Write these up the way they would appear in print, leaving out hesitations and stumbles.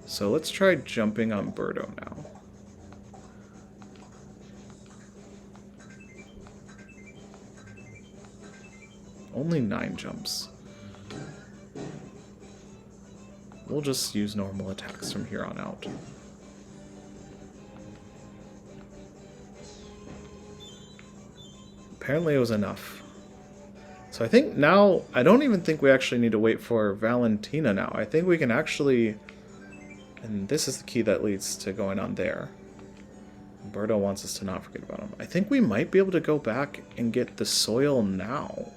So let's try jumping on Birdo now. Only 9 jumps. We'll just use normal attacks from here on out. Apparently it was enough. So I think now, I don't even think we actually need to wait for Valentina now. I think we can actually, and this is the key that leads to going on there. Birdo wants us to not forget about him. I think we might be able to go back and get the soil now.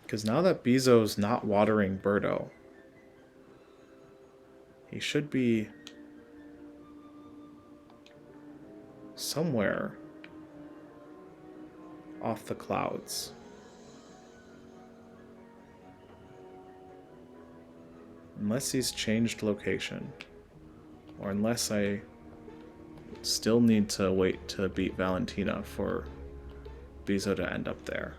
Because now that Bezo's not watering Birdo, he should be somewhere off the clouds. Unless he's changed location. Or unless I still need to wait to beat Valentina for Bezo to end up there.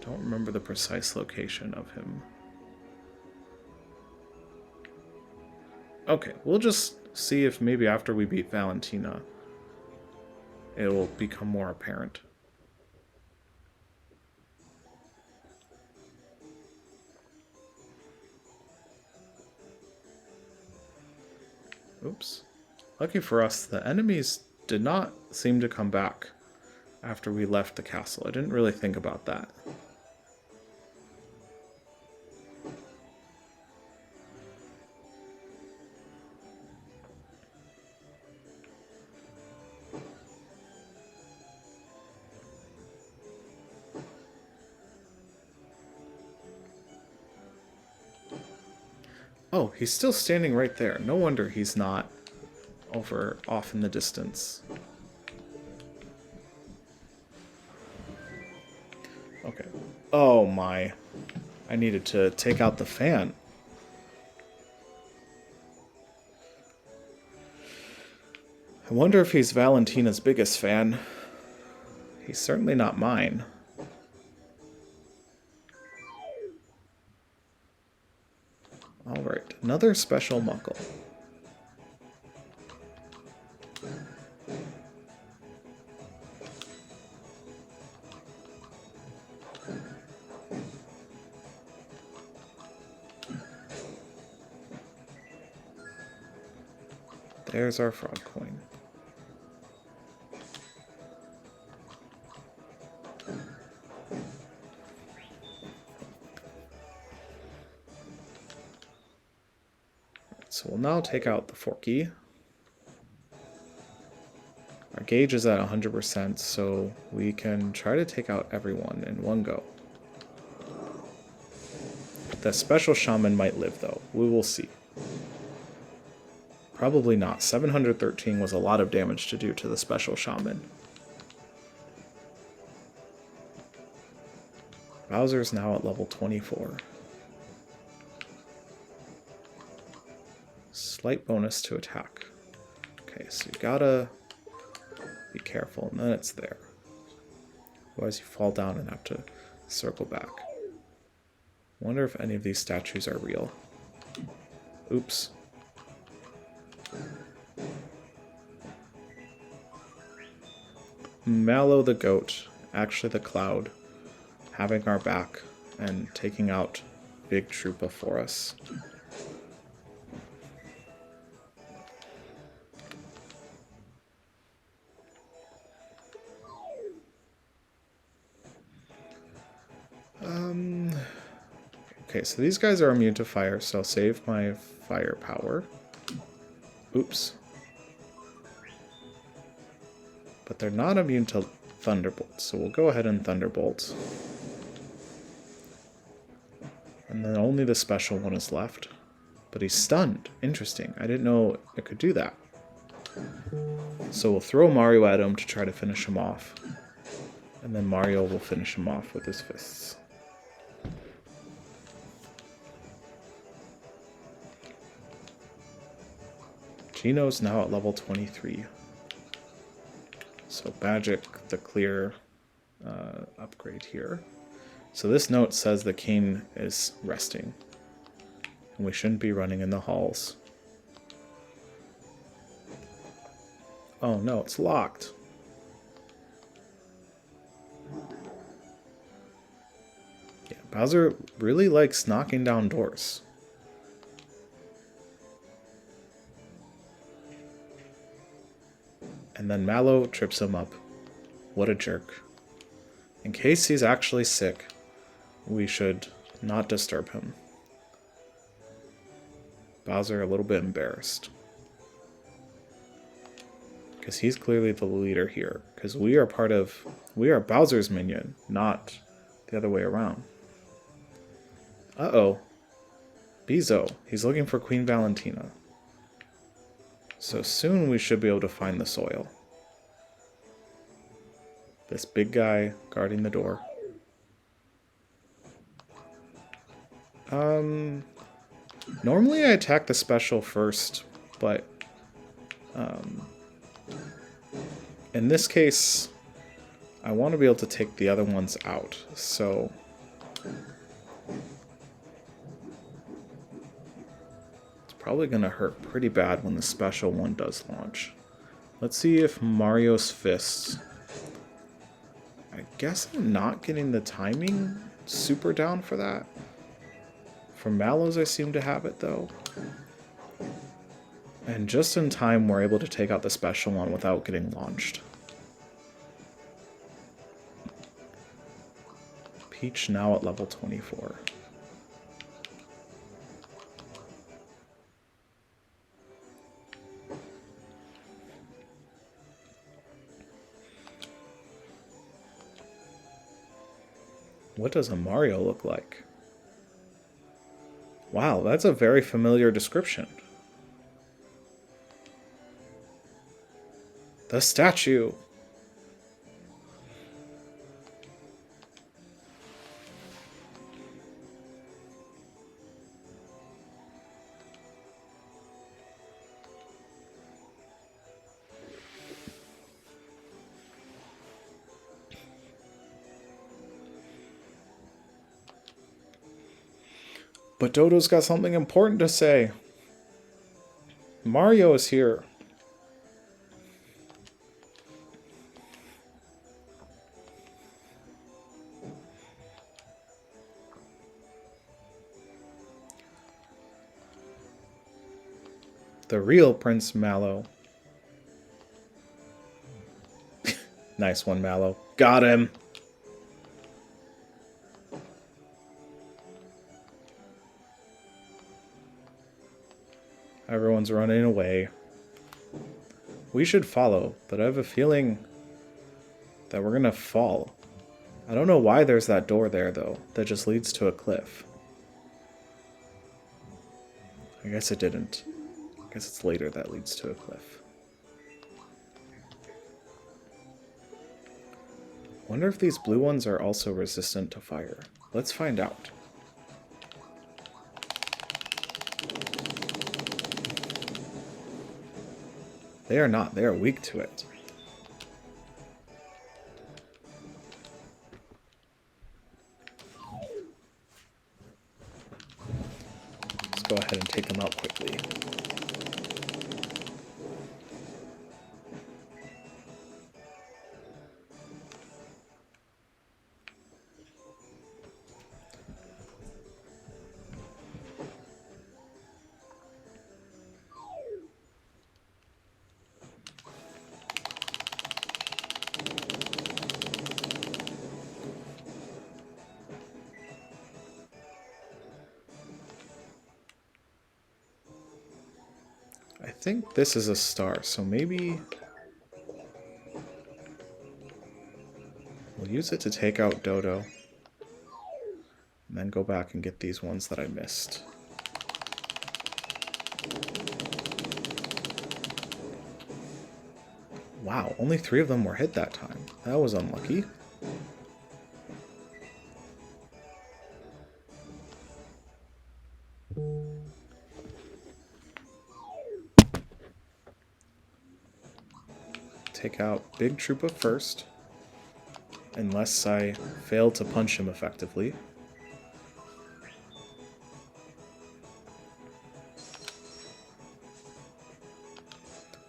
Don't remember the precise location of him. Okay, we'll just see if maybe after we beat Valentina, it will become more apparent. Oops. Lucky for us, the enemies did not seem to come back after we left the castle. I didn't really think about that. Oh, he's still standing right there. No wonder he's not off in the distance. Okay. Oh my. I needed to take out the fan. I wonder if he's Valentina's biggest fan. He's certainly not mine. Alright, another special muckle. There's our frog coin. So we'll now take out the Forky. Our gauge is at 100%, so we can try to take out everyone in one go. The special shaman might live, though. We will see. Probably not. 713 was a lot of damage to do to the special shaman. Bowser's now at level 24. Slight bonus to attack. Okay, so you gotta be careful, and then it's there. Otherwise you fall down and have to circle back. Wonder if any of these statues are real. Oops. Mallow the goat, actually the cloud, having our back and taking out Big Troopa for us. Okay, so these guys are immune to fire, so I'll save my firepower. Oops. But they're not immune to Thunderbolt, so we'll go ahead and Thunderbolt. And then only the special one is left. But he's stunned. Interesting. I didn't know it could do that. So we'll throw Mario at him to try to finish him off. And then Mario will finish him off with his fists. Gino's now at level 23. So magic the clear upgrade here. So this note says the king is resting. And we shouldn't be running in the halls. Oh no, it's locked. Yeah, Bowser really likes knocking down doors. And then Mallow trips him up. What a jerk. In case he's actually sick, we should not disturb him. Bowser a little bit embarrassed. Because he's clearly the leader here. Because we are Bowser's minion, not the other way around. Uh-oh. Bezo. He's looking for Queen Valentina. So soon we should be able to find the soil. This big guy guarding the door. Normally I attack the special first, but in this case I want to be able to take the other ones out, so it's probably going to hurt pretty bad when the special one does launch. Let's see if Mario's fists. I guess I'm not getting the timing super down for that. For Mallow's, I seem to have it, though. And just in time, we're able to take out the special one without getting launched. Peach now at level 24. What does a Mario look like? Wow, that's a very familiar description. The statue! But Dodo's got something important to say. Mario is here. The real Prince Mallow. Nice one, Mallow. Got him! Everyone's running away. We should follow, but I have a feeling that we're gonna fall. I don't know why there's that door there, though, that just leads to a cliff. I guess it didn't. I guess it's later that leads to a cliff. Wonder if these blue ones are also resistant to fire. Let's find out. They are not. They are weak to it. Let's go ahead and take them out quickly. I think this is a star, so maybe we'll use it to take out Dodo. And then go back and get these ones that I missed. Wow, only 3 of them were hit that time. That was unlucky. take out Big Troopa first. Unless I fail to punch him effectively.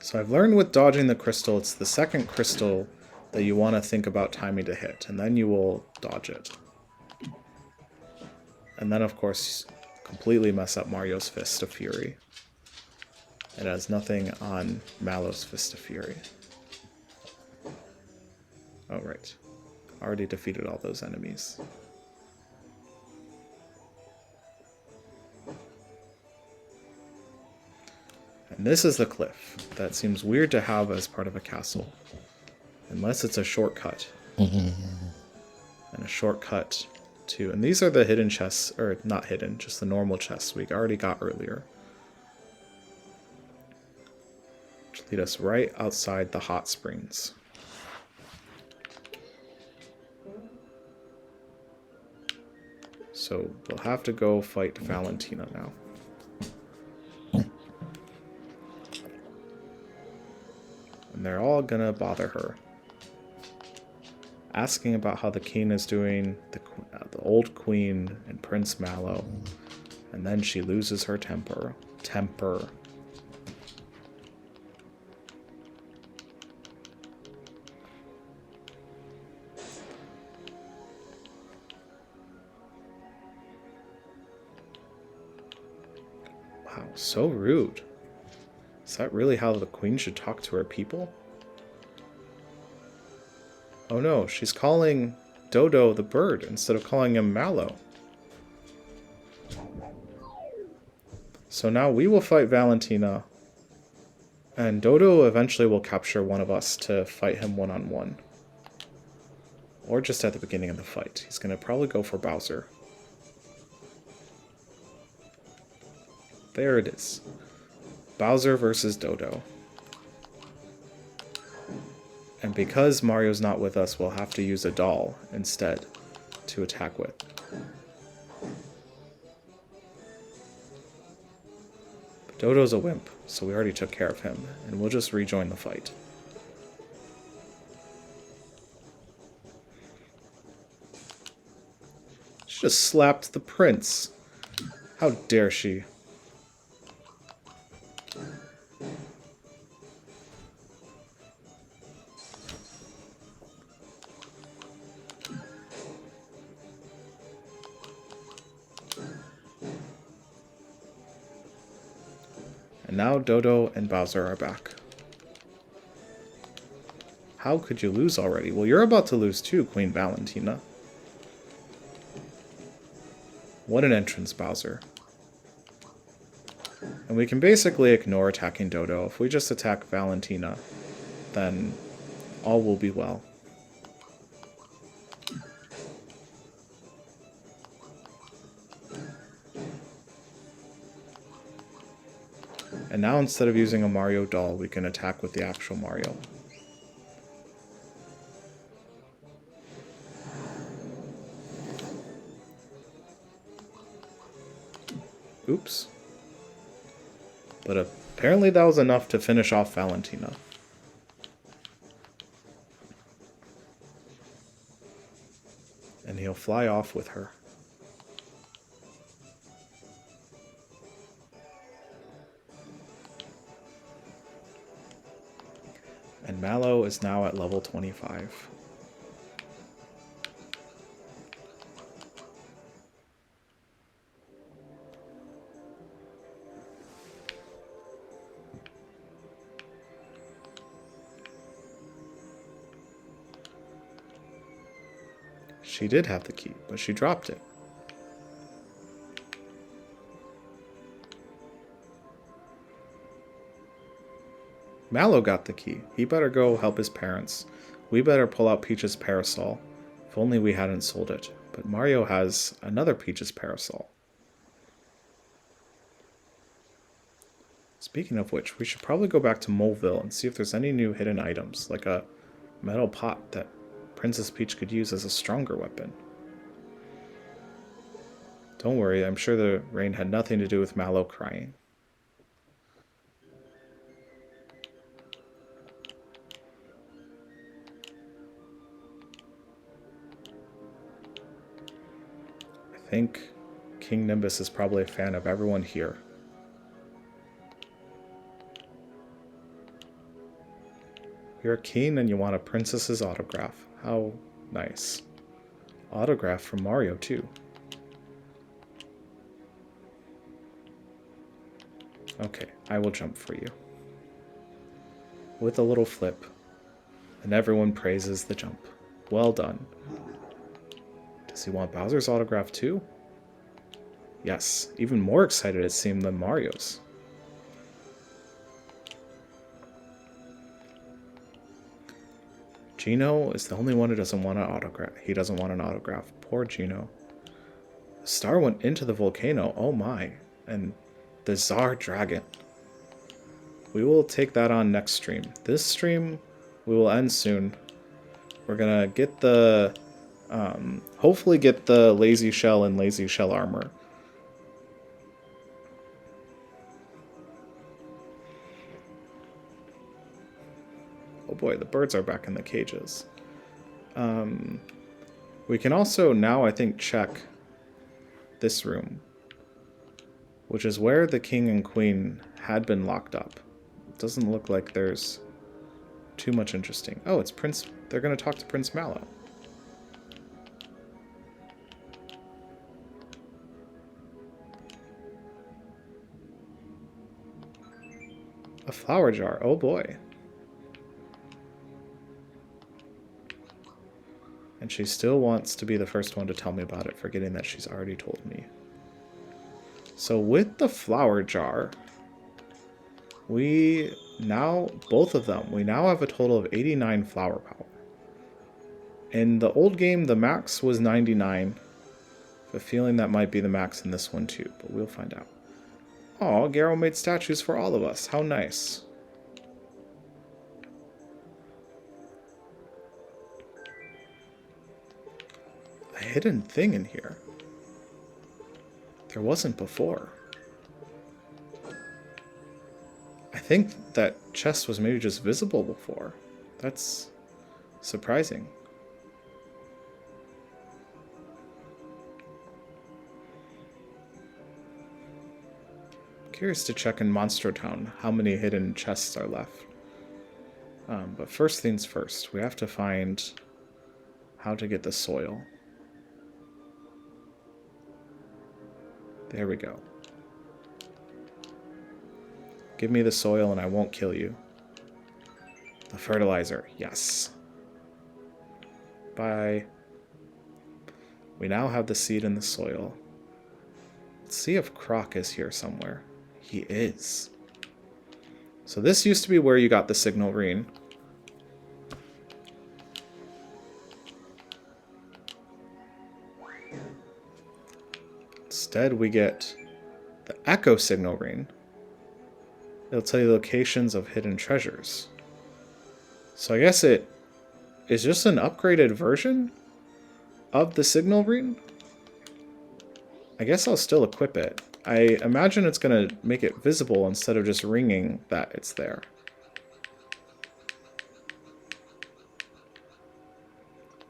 So I've learned with dodging the crystal, it's the second crystal that you want to think about timing to hit, and then you will dodge it. And then, of course, completely mess up Mario's Fist of Fury. It has nothing on Mallow's Fist of Fury. Oh, right. Already defeated all those enemies. And this is the cliff. That seems weird to have as part of a castle. Unless it's a shortcut. And a shortcut to... And these are the hidden chests, or not hidden, just the normal chests we already got earlier. Which lead us right outside the hot springs. So we'll have to go fight Valentina now. And they're all gonna bother her. Asking about how the king is doing, the old queen and Prince Mallow. And then she loses her temper. Wow, so rude. Is that really how the queen should talk to her people? Oh no, she's calling Dodo the bird instead of calling him Mallow. So now we will fight Valentina, and Dodo eventually will capture one of us to fight him one-on-one. Or just at the beginning of the fight. He's going to probably go for Bowser. There it is. Bowser versus Dodo. And because Mario's not with us, we'll have to use a doll instead to attack with. But Dodo's a wimp, so we already took care of him, and we'll just rejoin the fight. She just slapped the prince. How dare she? And now Dodo and Bowser are back. How could you lose already? Well, you're about to lose too, Queen Valentina. What an entrance, Bowser. And we can basically ignore attacking Dodo. If we just attack Valentina, then all will be well. And now instead of using a Mario doll, we can attack with the actual Mario. Oops. But apparently that was enough to finish off Valentina. And he'll fly off with her. And Mallow is now at level 25. She did have the key, but she dropped it. Mallow got the key. He better go help his parents. We better pull out Peach's parasol. If only we hadn't sold it. But Mario has another Peach's parasol. Speaking of which, we should probably go back to Moleville and see if there's any new hidden items, like a metal pot that Princess Peach could use as a stronger weapon. Don't worry, I'm sure the rain had nothing to do with Mallow crying. I think King Nimbus is probably a fan of everyone here. You're a king and you want a princess's autograph. How nice. Autograph from Mario, too. Okay, I will jump for you. With a little flip. And everyone praises the jump. Well done. Does he want Bowser's autograph too? Yes, even more excited it seemed than Mario's. Gino is the only one who doesn't want an autograph. He doesn't want an autograph. Poor Gino. The star went into the volcano. Oh my. And the Tsar Dragon. We will take that on next stream. This stream we will end soon. We're gonna get the... hopefully get the Lazy Shell and Lazy Shell armor. Oh boy, the birds are back in the cages. We can also now, I think, check this room, which is where the king and queen had been locked up. It doesn't look like there's too much interesting. Oh, it's Prince... They're going to talk to Prince Mallow. A flower jar. Oh boy. And she still wants to be the first one to tell me about it, forgetting that she's already told me. So with the flower jar, we now, both of them, we now have a total of 89 flower power. In the old game, the max was 99. I have a feeling that might be the max in this one too, but we'll find out. Aw, Garo made statues for all of us. How nice. A hidden thing in here. There wasn't before. I think that chest was maybe just visible before. That's surprising. Curious to check in Monster Town how many hidden chests are left. But first things first, we have to find how to get the soil. There we go. Give me the soil and I won't kill you. The fertilizer, yes. Bye. We now have the seed in the soil. Let's see if Croc is here somewhere. He is. So this used to be where you got the signal ring. Instead, we get the Echo signal ring. It'll tell you locations of hidden treasures. So I guess it is just an upgraded version of the signal ring. I guess I'll still equip it. I imagine it's going to make it visible instead of just ringing that it's there.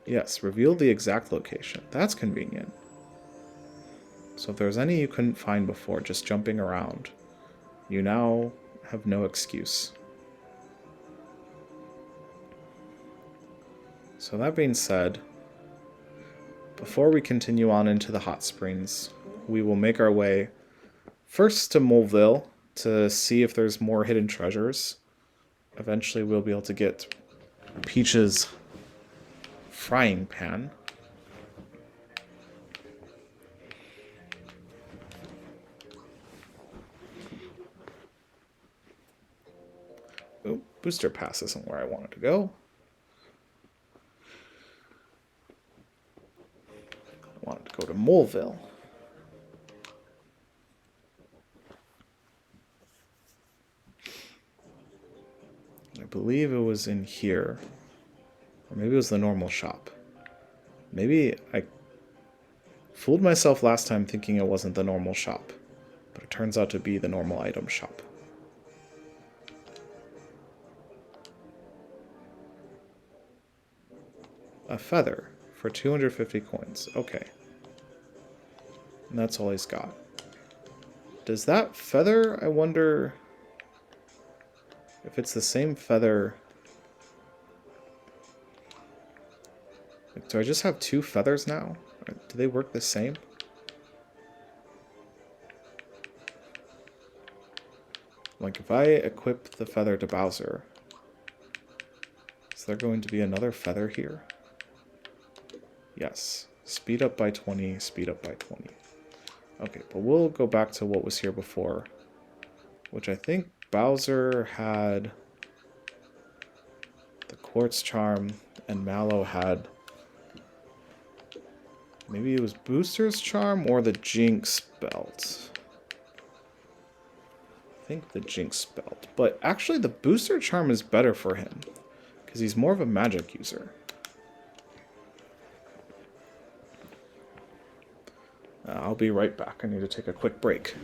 Yes, reveal the exact location. That's convenient. So if there's any you couldn't find before just jumping around, you now have no excuse. So that being said, before we continue on into the hot springs, we will make our way first to Moleville to see if there's more hidden treasures. Eventually we'll be able to get Peach's frying pan. Oh, booster pass isn't where I wanted to go. I wanted to go to Moleville. I believe it was in here. Or maybe it was the normal shop. Maybe I fooled myself last time thinking it wasn't the normal shop. But it turns out to be the normal item shop. A feather for 250 coins. Okay. And that's all he's got. Does that feather, I wonder if it's the same feather. Like, do I just have 2 feathers now? Do they work the same? Like, if I equip the feather to Bowser, is there going to be another feather here? Yes. Speed up by 20, speed up by 20. Okay, but we'll go back to what was here before, which I think Bowser had the Quartz Charm and Mallow had... Maybe it was Booster's Charm or the Jinx Belt. I think the Jinx Belt. But actually the Booster Charm is better for him, because he's more of a magic user. I'll be right back. I need to take a quick break.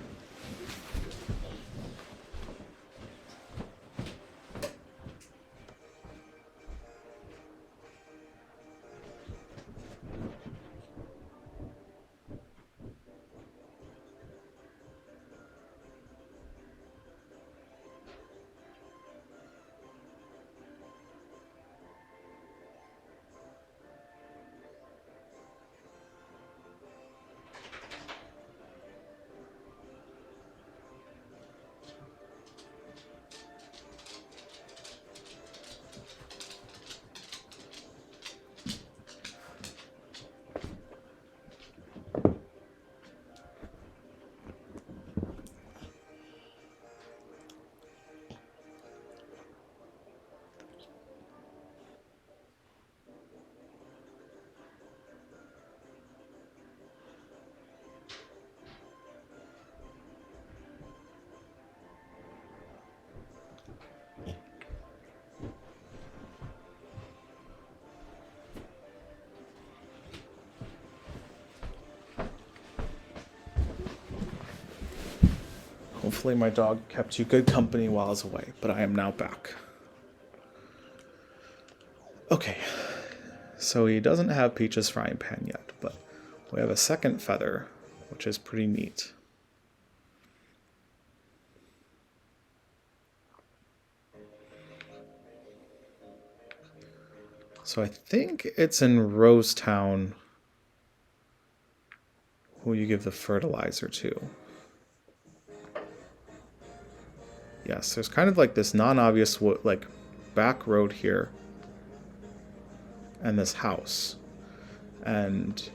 Hopefully my dog kept you good company while I was away, but I am now back. Okay, so he doesn't have Peach's frying pan yet, but we have a second feather, which is pretty neat. So I think it's in Rosetown who you give the fertilizer to. Yes, there's kind of like this non-obvious like back road here and this house. And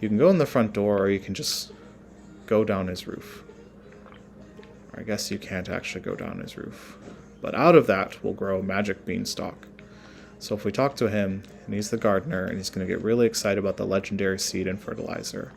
you can go in the front door or you can just go down his roof. Or I guess you can't actually go down his roof. But out of that will grow magic beanstalk. So if we talk to him, and he's the gardener, and he's going to get really excited about the legendary seed and fertilizer.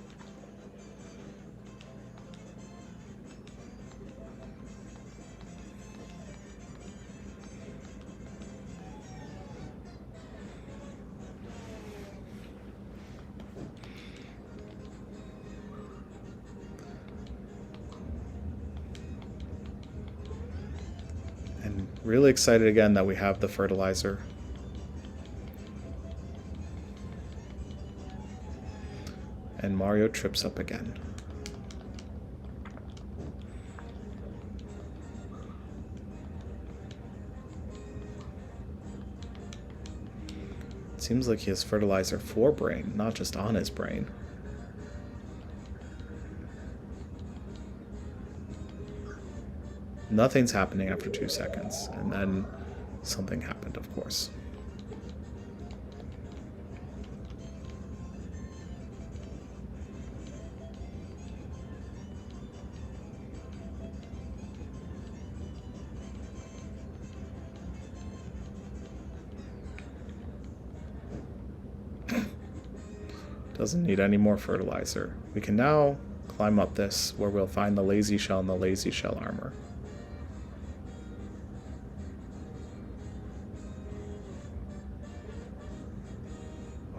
And really excited again that we have the fertilizer. And Mario trips up again. It seems like he has fertilizer for brain, not just on his brain. Nothing's happening after 2 seconds, and then something happened, of course. Doesn't need any more fertilizer. We can now climb up this, where we'll find the lazy shell and the lazy shell armor.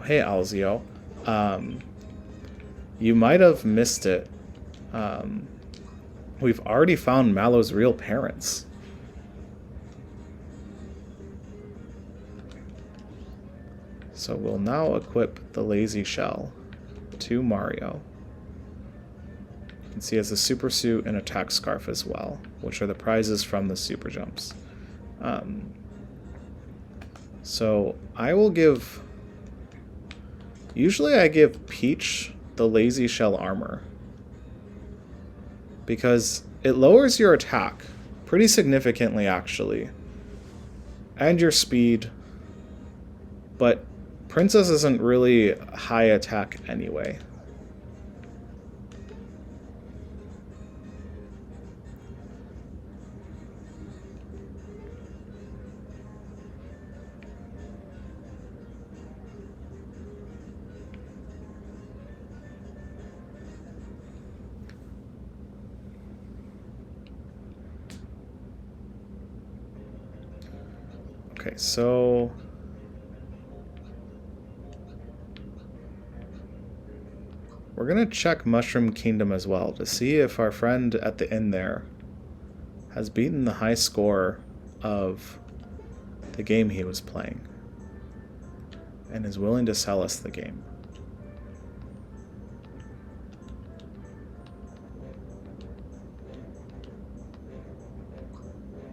Hey, Alzio. You might have missed it. We've already found Mallow's real parents. So we'll now equip the lazy shell to Mario. And see, he has a super suit and attack scarf as well, which are the prizes from the super jumps. So I will give... Usually I give Peach the lazy shell armor, because it lowers your attack pretty significantly, actually, and your speed, but Princess isn't really high attack anyway. Okay, so we're gonna check Mushroom Kingdom as well to see if our friend at the end there has beaten the high score of the game he was playing and is willing to sell us the game.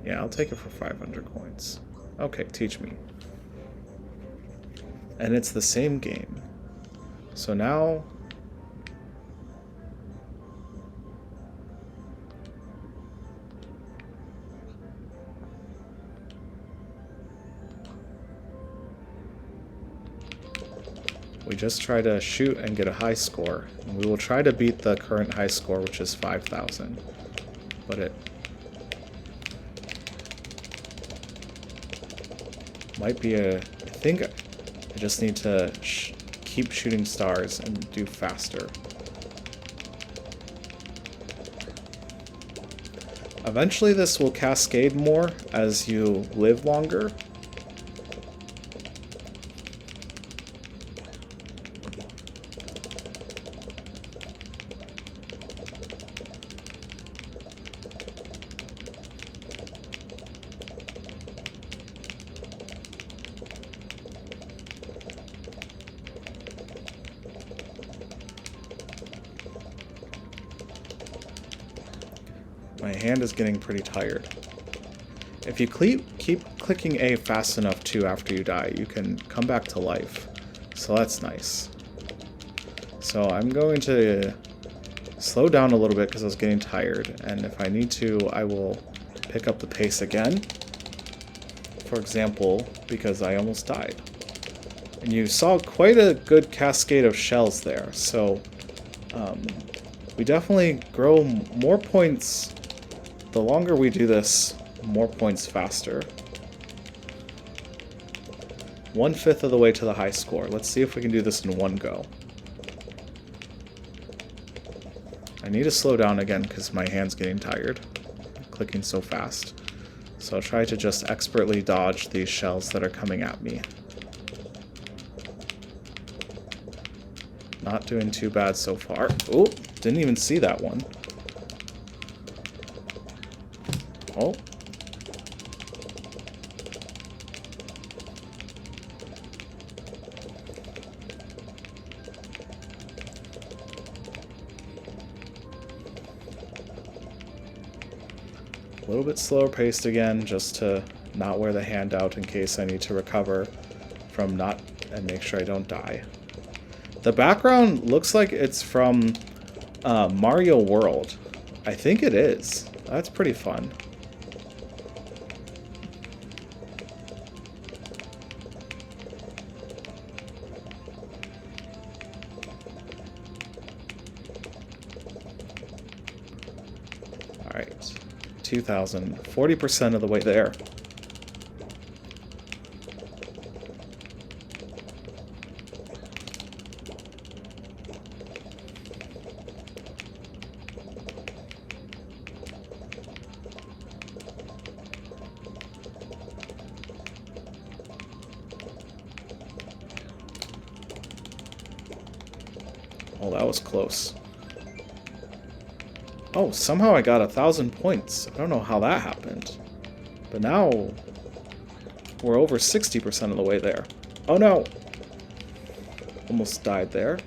Yeah, I'll take it for 500 coins. Okay, teach me. And it's the same game. So now... we just try to shoot and get a high score. And we will try to beat the current high score, which is 5,000. But it might be a... I think I just need to keep shooting stars and do faster. Eventually this will cascade more as you live longer. My hand is getting pretty tired. If you keep clicking A fast enough too after you die, you can come back to life. So that's nice. So I'm going to slow down a little bit because I was getting tired, and if I need to, I will pick up the pace again. For example, because I almost died. And you saw quite a good cascade of shells there, so we definitely grow more points. The longer we do this, more points faster. 1/5 of the way to the high score. Let's see if we can do this in one go. I need to slow down again because my hand's getting tired. I'm clicking so fast. So I'll try to just expertly dodge these shells that are coming at me. Not doing too bad so far. Oh, didn't even see that one. Oh. A little bit slower paced again, just to not wear the hand out in case I need to recover from not and make sure I don't die. The background looks like it's from Mario World. I think it is. That's pretty fun. Alright, 2,000, 40% of the way there. Oh, that was close. Oh, somehow I got 1,000 points. I don't know how that happened. But now we're over 60% of the way there. Oh no! Almost died there.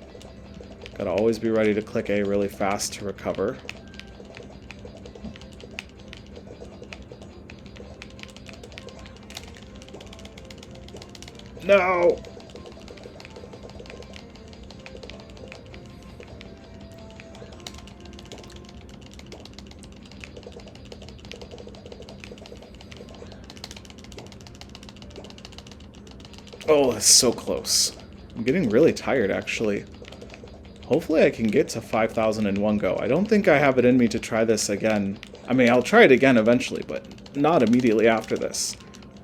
Gotta always be ready to click A really fast to recover. No! Oh, that's so close. I'm getting really tired, actually. Hopefully I can get to 5,000 in one go. I don't think I have it in me to try this again. I mean, I'll try it again eventually, but not immediately after this.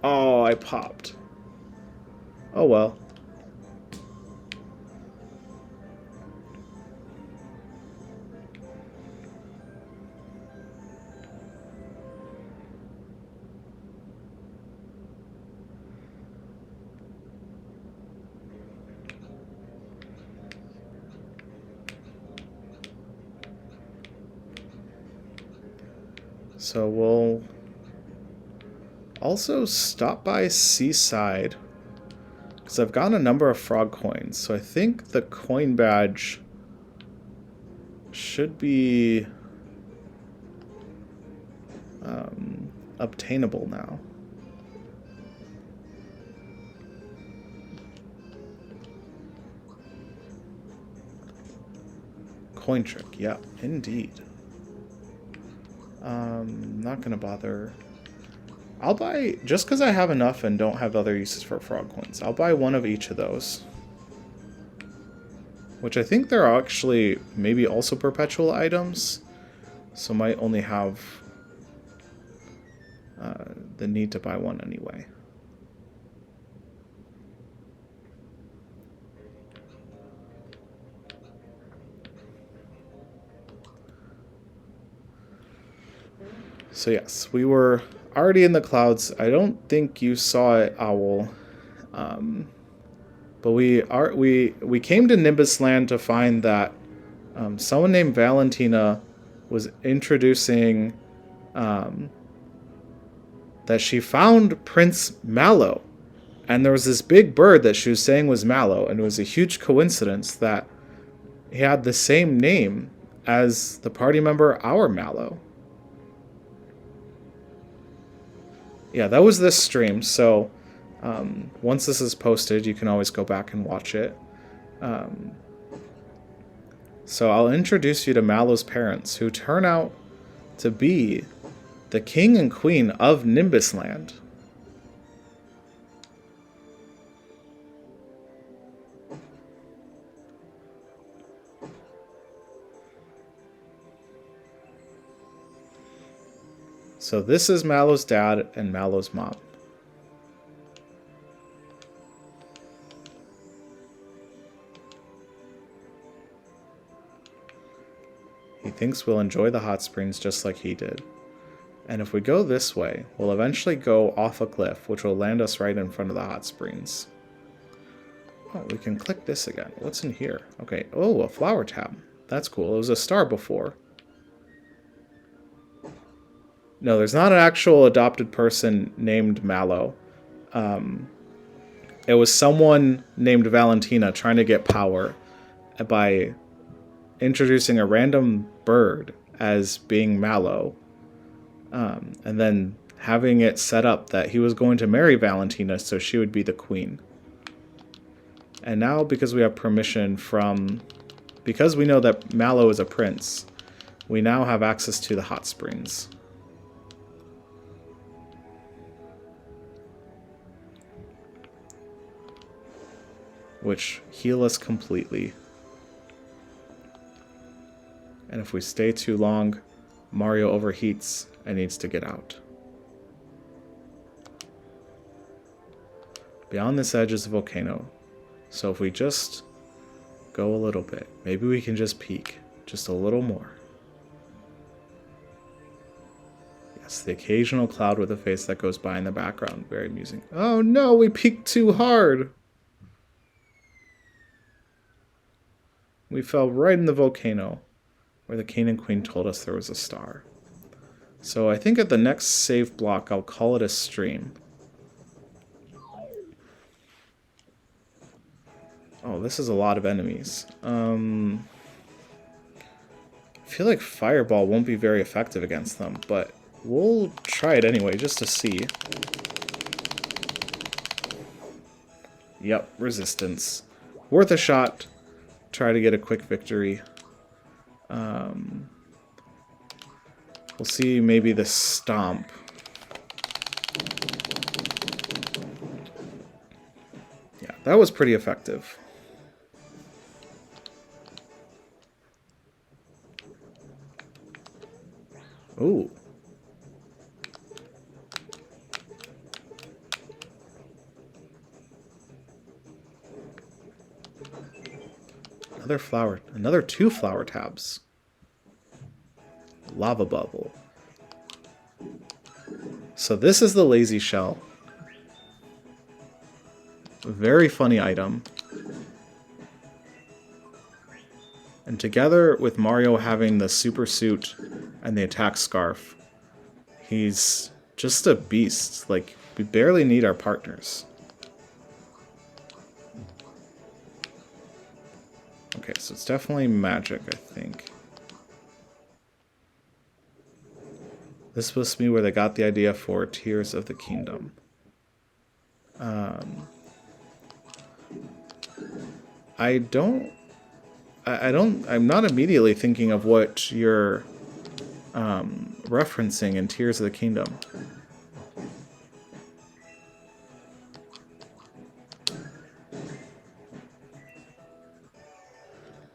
Oh, I popped. Oh well. So we'll also stop by Seaside, because I've gotten a number of frog coins. So I think the coin badge should be obtainable now. Coin trick, yeah, indeed. Not gonna bother. I'll buy, just because I have enough and don't have other uses for frog coins, I'll buy one of each of those. Which I think they're actually maybe also perpetual items, so might only have the need to buy one anyway. So yes, we were already in the clouds. I don't think you saw it, Owl. But we came to Nimbus Land to find that someone named Valentina was introducing that she found Prince Mallow. And there was this big bird that she was saying was Mallow, and it was a huge coincidence that he had the same name as the party member, our Mallow. Yeah, that was this stream, so once this is posted, you can always go back and watch it. So I'll introduce you to Mallow's parents, who turn out to be the king and queen of Nimbus Land. So this is Mallow's dad and Mallow's mom. He thinks we'll enjoy the hot springs just like he did. And if we go this way, we'll eventually go off a cliff, which will land us right in front of the hot springs. Oh, we can click this again. What's in here? Okay. Oh, a flower tab. That's cool. It was a star before. No, there's not an actual adopted person named Mallow. It was someone named Valentina trying to get power by introducing a random bird as being Mallow, and then having it set up that he was going to marry Valentina so she would be the queen. And now, because we have permission because we know that Mallow is a prince, we now have access to the hot springs. Which heal us completely. And if we stay too long, Mario overheats and needs to get out. Beyond this edge is the volcano. So if we just go a little bit, maybe we can just peek just a little more. Yes, the occasional cloud with a face that goes by in the background. Very amusing. Oh no, we peeked too hard. We fell right in the volcano, where the king and queen told us there was a star. So I think at the next save block, I'll call it a stream. Oh, this is a lot of enemies. feel like Fireball won't be very effective against them, but we'll try it anyway, just to see. Yep, resistance. Worth a shot. Try to get a quick victory. We'll see maybe the Stomp. Yeah, that was pretty effective. Ooh. Another flower. Another 2 flower tabs. Lava Bubble. So this is the Lazy Shell. Very funny item. And together with Mario having the Super Suit and the Attack Scarf, he's just a beast. Like, we barely need our partners. Okay, so it's definitely magic, I think. This is supposed to be where they got the idea for Tears of the Kingdom. I'm not immediately thinking of what you're referencing in Tears of the Kingdom.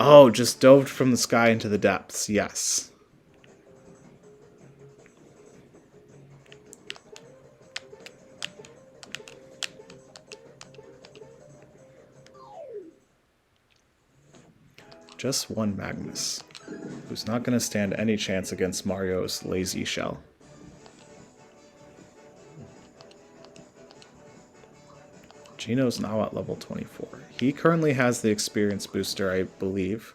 Oh, just dove from the sky into the depths, yes. Just one Magnus, who's not going to stand any chance against Mario's Lazy Shell. Gino's now at level 24. He currently has the experience booster, I believe.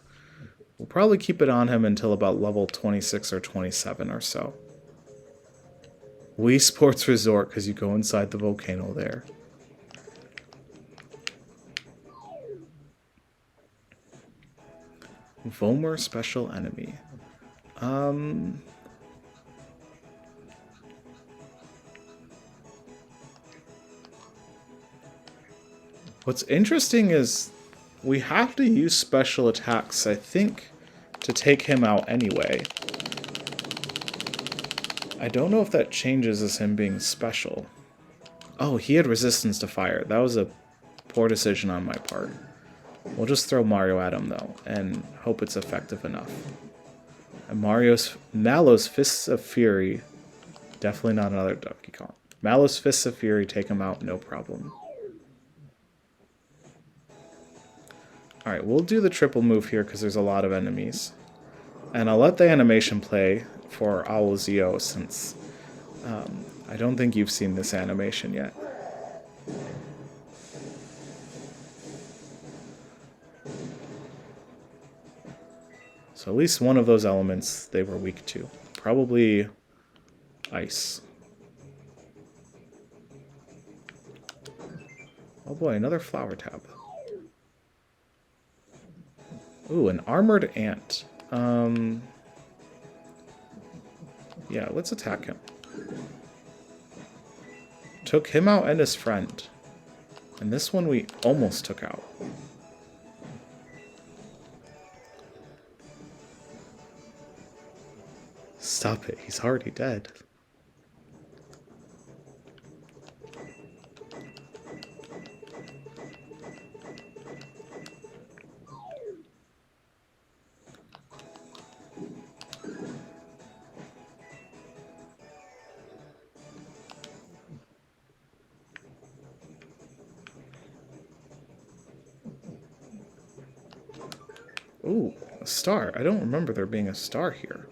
We'll probably keep it on him until about level 26 or 27 or so. Wii Sports Resort, because you go inside the volcano there. Vomer Special Enemy. What's interesting is we have to use special attacks, I think, to take him out anyway. I don't know if that changes as him being special. Oh, he had resistance to fire. That was a poor decision on my part. We'll just throw Mario at him, though, and hope it's effective enough. And Mallow's Fists of Fury, definitely not another Donkey Kong. Mallow's Fists of Fury, take him out, no problem. Alright, we'll do the triple move here because there's a lot of enemies. And I'll let the animation play for Owl Zio since I don't think you've seen this animation yet. So at least one of those elements they were weak to. Probably ice. Oh boy, another flower tab. Ooh, an armored ant. Yeah, let's attack him. Took him out and his friend. And this one we almost took out. Stop it, he's already dead. Ooh, a star. I don't remember there being a star here.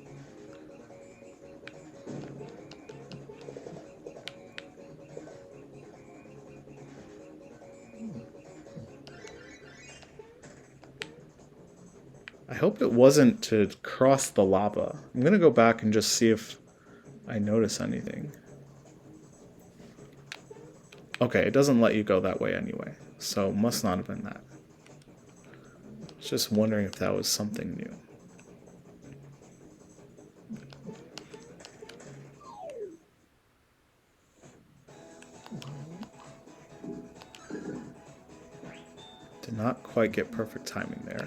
I hope it wasn't to cross the lava. I'm gonna go back and just see if I notice anything. Okay, it doesn't let you go that way anyway, so must not have been that. Just wondering if that was something new. not quite get perfect timing there.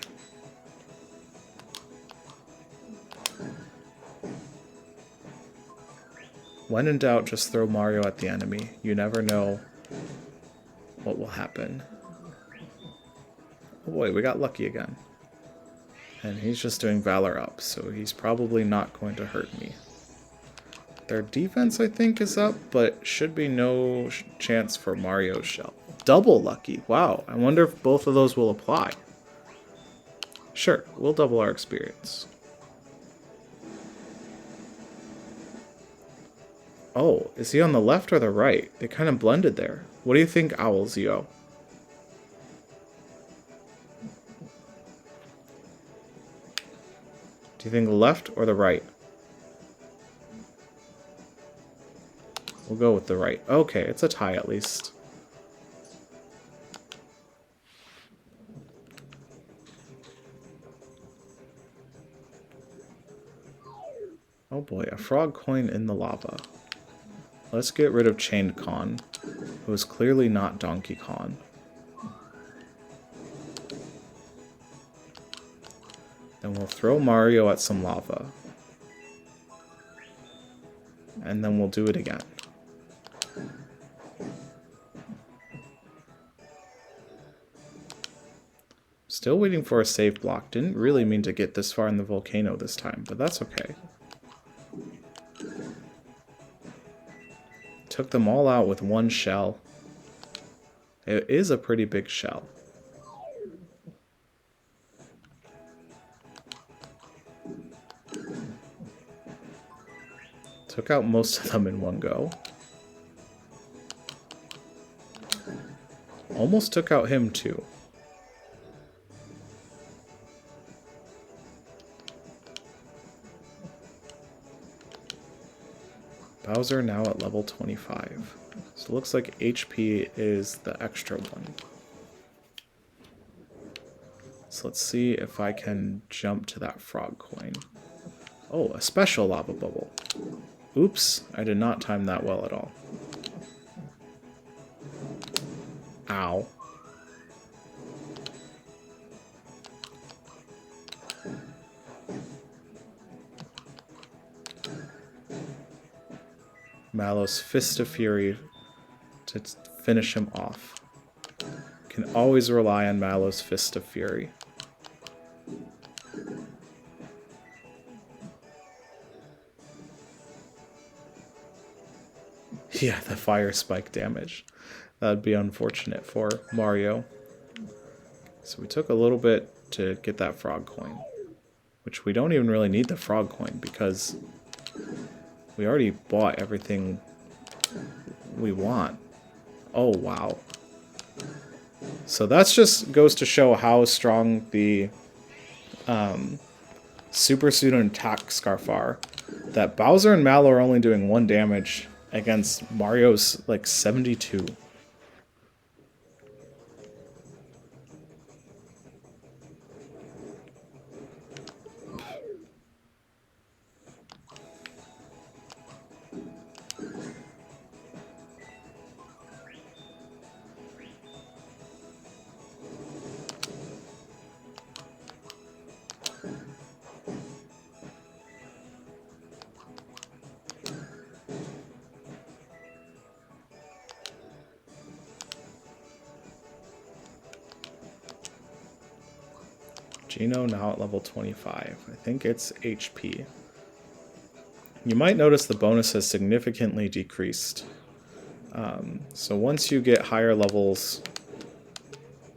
When in doubt, just throw Mario at the enemy. You never know what will happen. Oh boy, we got lucky again. And he's just doing Valor up, so he's probably not going to hurt me. Their defense, I think, is up, but should be no chance for Mario's shell. Double lucky. Wow, I wonder if both of those will apply. Sure, we'll double our experience. Oh, is he on the left or the right? They kind of blended there. What do you think, Owlzio? Do you think the left or the right? We'll go with the right. Okay, it's a tie at least. Oh boy, a frog coin in the lava. Let's get rid of Chained Khan, who is clearly not Donkey Kong. Then we'll throw Mario at some lava. And then we'll do it again. Still waiting for a save block. Didn't really mean to get this far in the volcano this time, but that's okay. Took them all out with one shell. It is a pretty big shell. Took out most of them in one go. Almost took out him too. Bowser now at level 25. So it looks like HP is the extra one. So let's see if I can jump to that frog coin. Oh, a special lava bubble. Oops, I did not time that well at all. Ow. Mallow's Fist of Fury to finish him off. Can always rely on Mallow's Fist of Fury. Yeah, the fire spike damage. That'd be unfortunate for Mario. So we took a little bit to get that frog coin. Which we don't even really need the frog coin because we already bought everything we want. Oh, wow. So that's just goes to show how strong the Super Suit and Attack Scarf are. That Bowser and Mallow are only doing 1 damage against Mario's, like, 72. Gino now at level 25. I think it's HP. You might notice the bonus has significantly decreased. So once you get higher levels,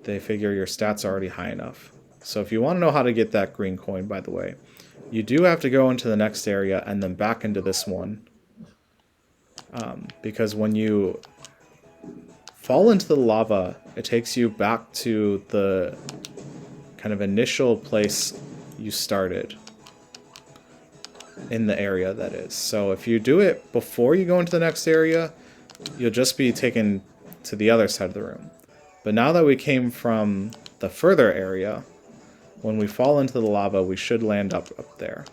they figure your stats are already high enough. So if you want to know how to get that green coin, by the way, you do have to go into the next area and then back into this one. Because when you fall into the lava, it takes you back to the kind of initial place you started in the area, that is. So if you do it before you go into the next area, you'll just be taken to the other side of the room. But now that we came from the further area, when we fall into the lava, we should land up there.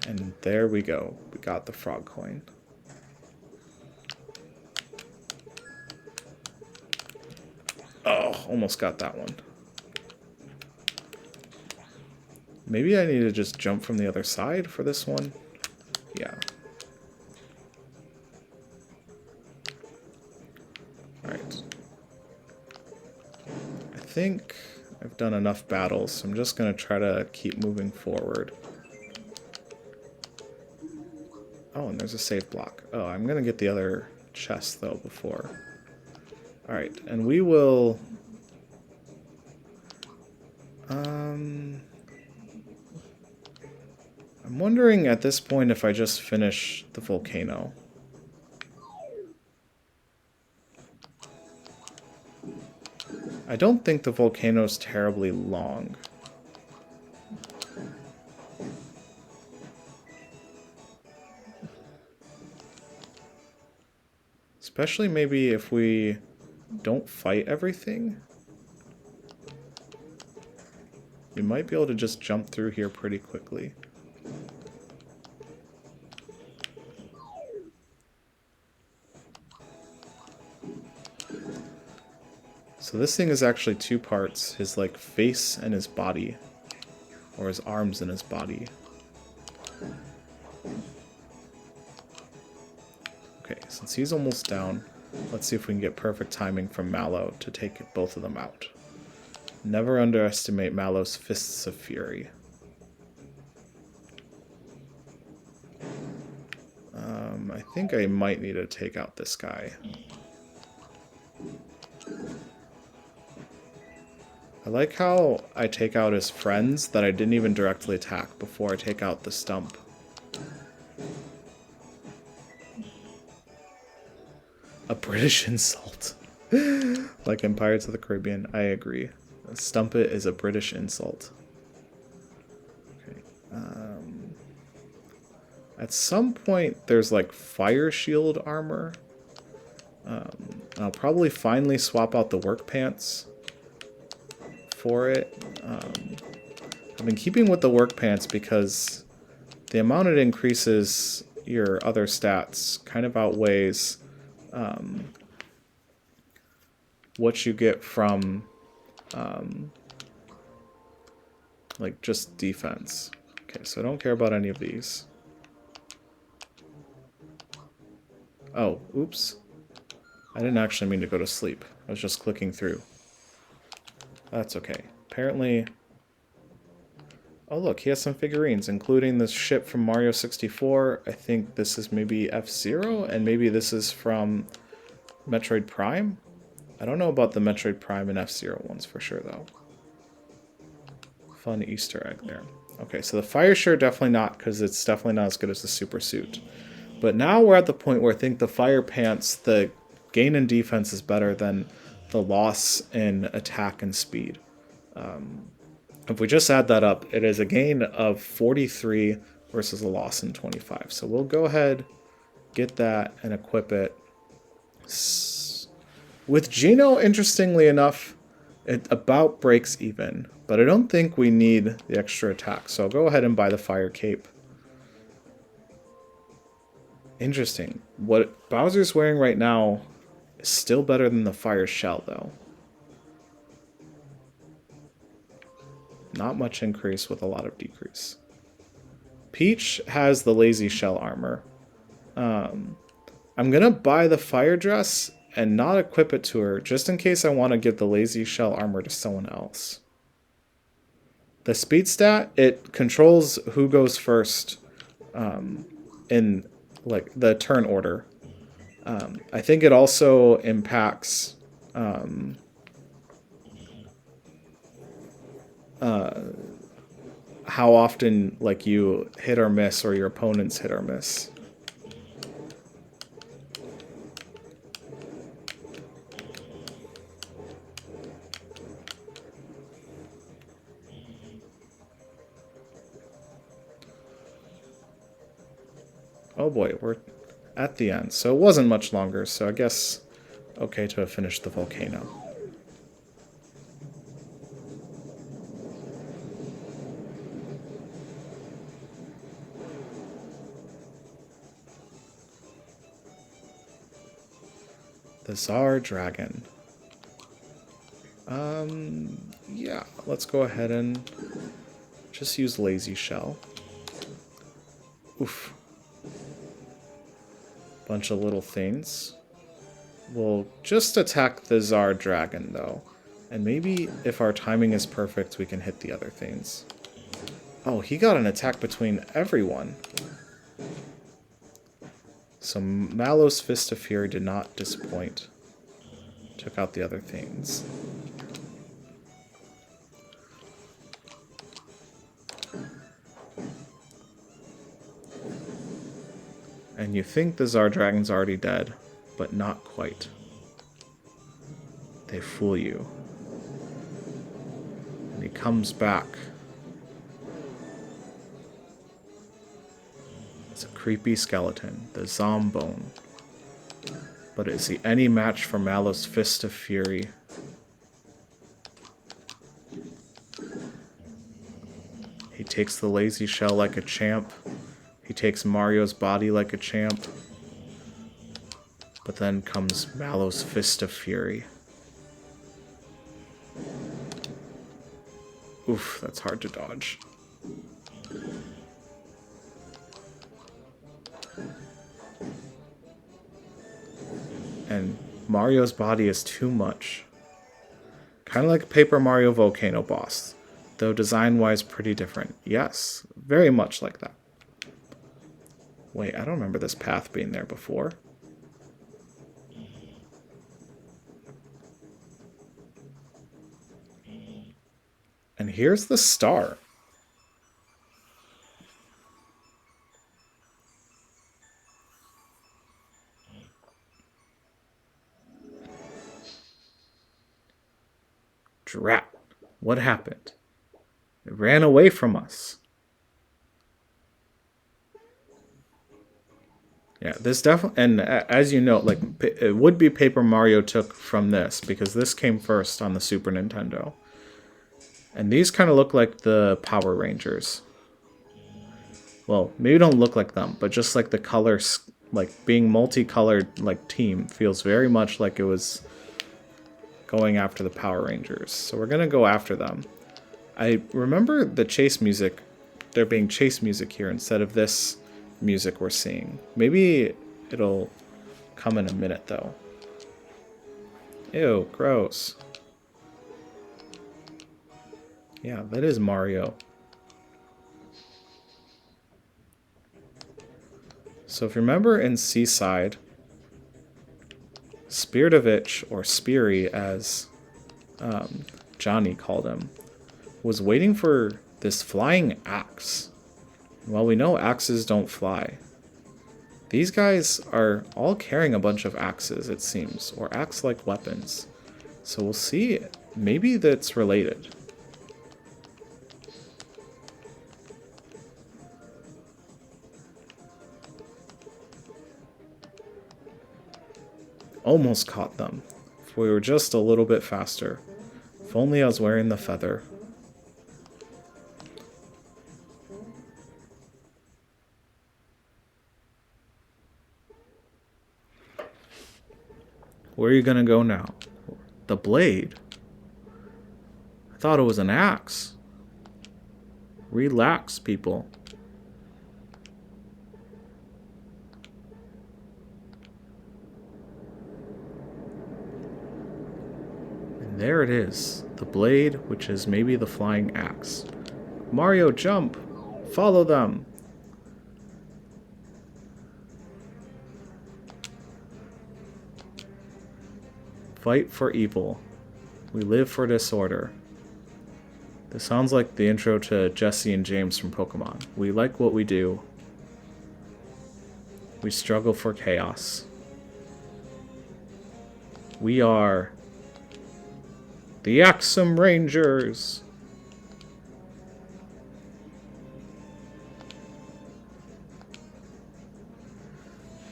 And There we go. We got the frog coin. Oh, almost got that one. Maybe I need to just jump from the other side for this one. Yeah. Alright. I think I've done enough battles, so I'm just going to try to keep moving forward. Oh, and there's a save block. Oh, I'm going to get the other chest, though, before. Alright, and we will... I'm wondering at this point if I just finish the volcano. I don't think the volcano's terribly long. Especially maybe if we don't fight everything. We might be able to just jump through here pretty quickly. So this thing is actually two parts, his like face and his body, or his arms and his body. Okay, since he's almost down, let's see if we can get perfect timing from Mallow to take both of them out. Never underestimate Mallow's fists of fury. I think I might need to take out this guy. I like how I take out his friends that I didn't even directly attack before I take out the stump. A British insult. Like in Pirates of the Caribbean, I agree. Stump it is a British insult. Okay. At some point, there's like fire shield armor. I'll probably finally swap out the work pants for it. I've been keeping with the work pants because the amount it increases your other stats kind of outweighs what you get from like just defense. Okay, so I don't care about any of these. Oh, oops. I didn't actually mean to go to sleep. I was just clicking through. That's okay. Apparently... Oh look, he has some figurines, including this ship from Mario 64. I think this is maybe F-Zero, and maybe this is from Metroid Prime? I don't know about the Metroid Prime and F-Zero ones for sure, though. Fun Easter egg there. Okay, so the fire shirt definitely not, because it's definitely not as good as the super suit. But now we're at the point where I think the fire pants, the gain in defense is better than the loss in attack and speed. If we just add that up, it is a gain of 43 versus a loss in 25. So we'll go ahead, get that, and equip it. With Geno, interestingly enough, it about breaks even. But I don't think we need the extra attack. So I'll go ahead and buy the fire cape. Interesting. What Bowser's wearing right now is still better than the fire shell, though. Not much increase with a lot of decrease. Peach has the lazy shell armor. I'm going to buy the fire dress and not equip it to her, just in case I want to give the lazy shell armor to someone else. The speed stat, it controls who goes first in like the turn order. I think it also impacts how often like you hit or miss, or your opponents hit or miss. Oh boy, we're at the end. So it wasn't much longer, so I guess okay to have finished the volcano. The Tsar Dragon. Yeah, let's go ahead and just use Lazy Shell. Oof. Bunch of little things. We'll just attack the Tsar Dragon, though. And maybe if our timing is perfect, we can hit the other things. Oh, he got an attack between everyone. So Mallow's Fist of Fury did not disappoint. Took out the other things. And you think the Tsar Dragon's already dead, but not quite. They fool you. And he comes back. It's a creepy skeleton, the Zombone. But is he any match for Mallow's Fist of Fury? He takes the Lazy Shell like a champ. He takes Mario's body like a champ. But then comes Mallow's Fist of Fury. Oof, that's hard to dodge. And Mario's body is too much. Kind of like Paper Mario Volcano boss, though design-wise pretty different. Yes, very much like that. Wait, I don't remember this path being there before. And here's the star. Drat. What happened? It ran away from us. Yeah, this definitely, and as you know, like, it would be Paper Mario took from this, because this came first on the Super Nintendo. And these kind of look like the Power Rangers. Well, maybe don't look like them, but just like the colors, like being multicolored, like team, feels very much like it was going after the Power Rangers. So we're going to go after them. I remember the chase music, there being chase music here instead of this music we're seeing. Maybe it'll come in a minute, though. Ew, gross. Yeah, that is Mario. So if you remember in Seaside, Spiridovich, or Speary as Johnny called him, was waiting for this flying axe. Well, we know axes don't fly. These guys are all carrying a bunch of axes, it seems, or axe-like weapons. So we'll see. Maybe that's related. Almost caught them. If we were just a little bit faster. If only I was wearing the feather. Where are you gonna go now? The blade? I thought it was an axe. Relax, people. And there it is. The blade, which is maybe the flying axe. Mario, jump! Follow them! Fight for evil. We live for disorder. This sounds like the intro to Jesse and James from Pokemon. We like what we do. We struggle for chaos. We are the Axum Rangers.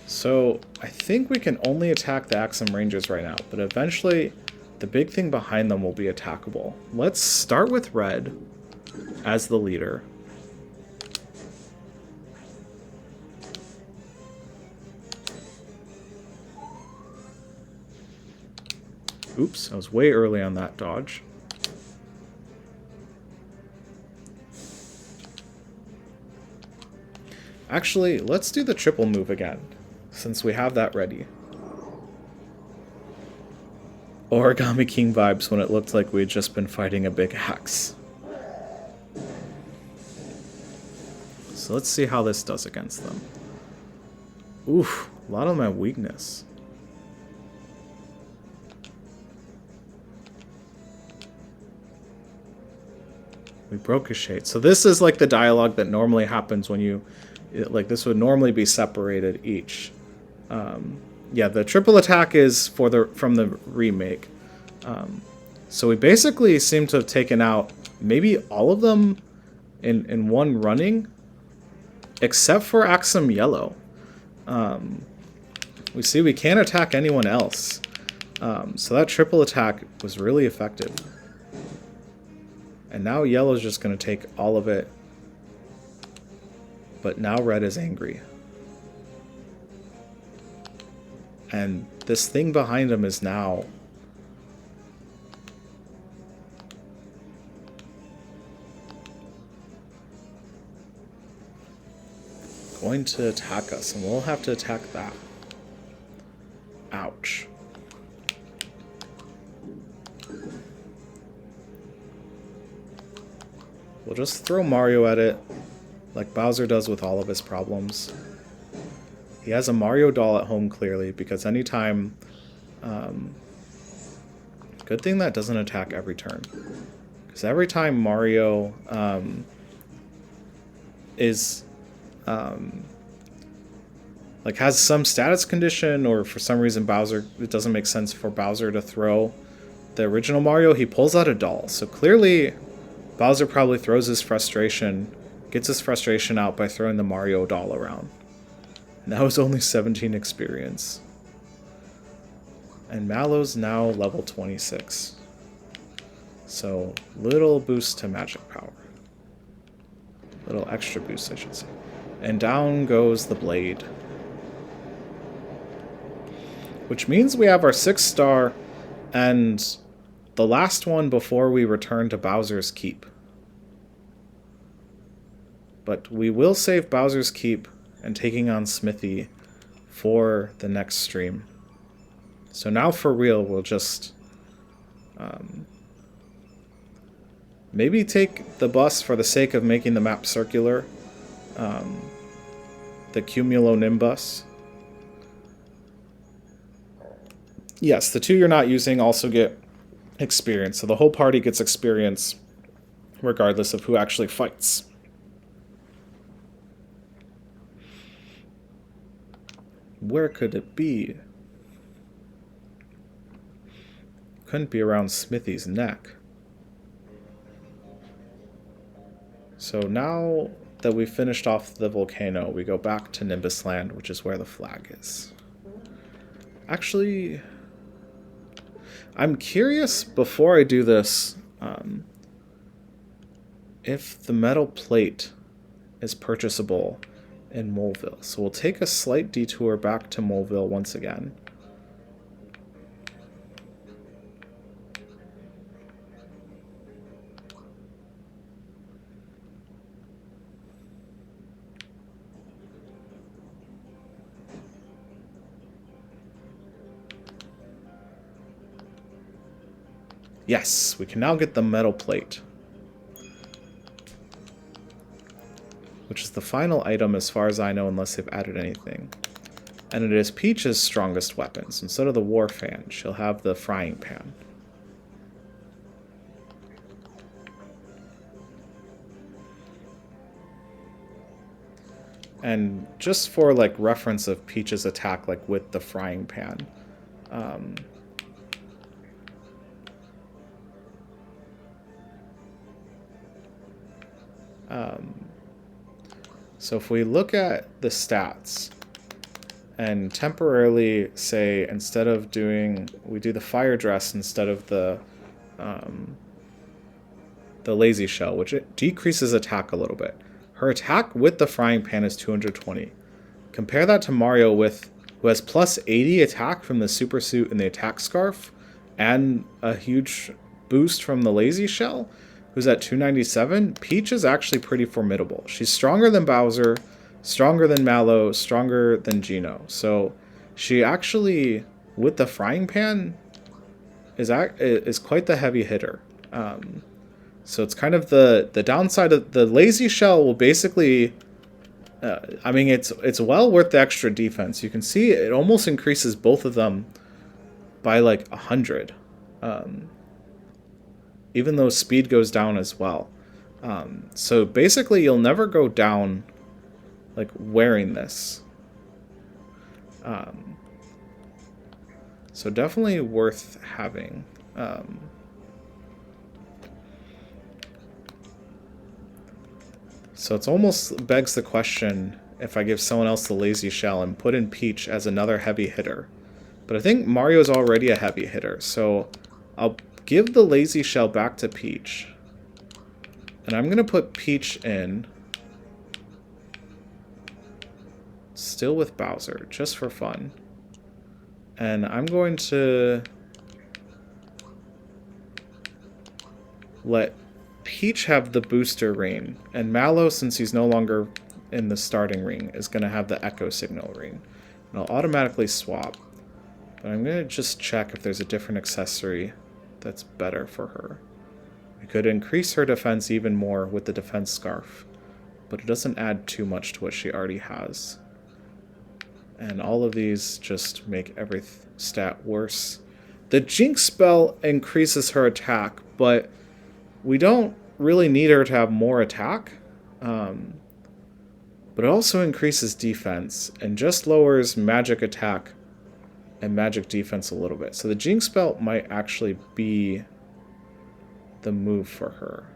So, I think we can only attack the Axum Rangers right now, but eventually the big thing behind them will be attackable. Let's start with Red as the leader. Oops, I was way early on that dodge. Actually, let's do the triple move again, since we have that ready. Origami King vibes when it looked like we had just been fighting a big axe. So let's see how this does against them. Oof, a lot of my weakness. We broke his shade. So this is like the dialogue that normally happens when you... Like, this would normally be separated each. Yeah, the triple attack is from the remake. So we basically seem to have taken out maybe all of them in one running, except for Axum Yellow. We see we can't attack anyone else. So that triple attack was really effective. And now Yellow's just going to take all of it. But now Red is angry. And this thing behind him is now going to attack us, and we'll have to attack that. Ouch. We'll just throw Mario at it, like Bowser does with all of his problems. He has a Mario doll at home, clearly, because anytime... good thing that doesn't attack every turn. Because every time Mario is... like has some status condition, or for some reason Bowser, it doesn't make sense for Bowser to throw the original Mario, he pulls out a doll. So clearly Bowser probably throws his frustration, gets his frustration out by throwing the Mario doll around. And that was only 17 experience. And Mallow's now level 26. So little boost to magic power. Little extra boost, I should say. And down goes the blade. Which means we have our 6th star and the last one before we return to Bowser's Keep. But we will save Bowser's Keep and taking on Smithy for the next stream. So now for real, we'll just maybe take the bus for the sake of making the map circular. The Cumulonimbus. Yes, the 2 you're not using also get experience. So the whole party gets experience regardless of who actually fights. Where could it be? Couldn't be around Smithy's neck. So now that we've finished off the volcano, we go back to Nimbus Land, which is where the flag is. Actually, I'm curious, before I do this, if the metal plate is purchasable in Moleville. So we'll take a slight detour back to Moleville once again. Yes, we can now get the metal plate. Which is the final item as far as I know, unless they've added anything. And it is Peach's strongest weapons. Instead of the war fan, she'll have the frying pan. And just for like reference of Peach's attack, like with the frying pan, so if we look at the stats and temporarily say, instead of doing, we do the fire dress instead of the lazy shell, which it decreases attack a little bit. Her attack with the frying pan is 220. Compare that to Mario who has plus 80 attack from the super suit and the attack scarf, and a huge boost from the Lazy Shell, who's at 297, Peach is actually pretty formidable. She's stronger than Bowser, stronger than Mallow, stronger than Geno. So she actually, with the Frying Pan, is quite the heavy hitter. So it's kind of the downside of the Lazy Shell will basically... I mean, it's well worth the extra defense. You can see it almost increases both of them by like 100. Even though speed goes down as well. So basically you'll never go down like wearing this. So definitely worth having. So it's almost begs the question if I give someone else the Lazy Shell and put in Peach as another heavy hitter. But I think Mario's already a heavy hitter, so I'll give the Lazy Shell back to Peach. And I'm going to put Peach in. Still with Bowser, just for fun. And I'm going to let Peach have the booster ring. And Mallow, since he's no longer in the starting ring, is going to have the echo signal ring. And I'll automatically swap. But I'm going to just check if there's a different accessory that's better for her. I could increase her defense even more with the defense scarf, but it doesn't add too much to what she already has. And all of these just make every stat worse. The Jinx spell increases her attack, but we don't really need her to have more attack. But it also increases defense and just lowers magic attack and magic defense a little bit. So the Jinx spell might actually be the move for her.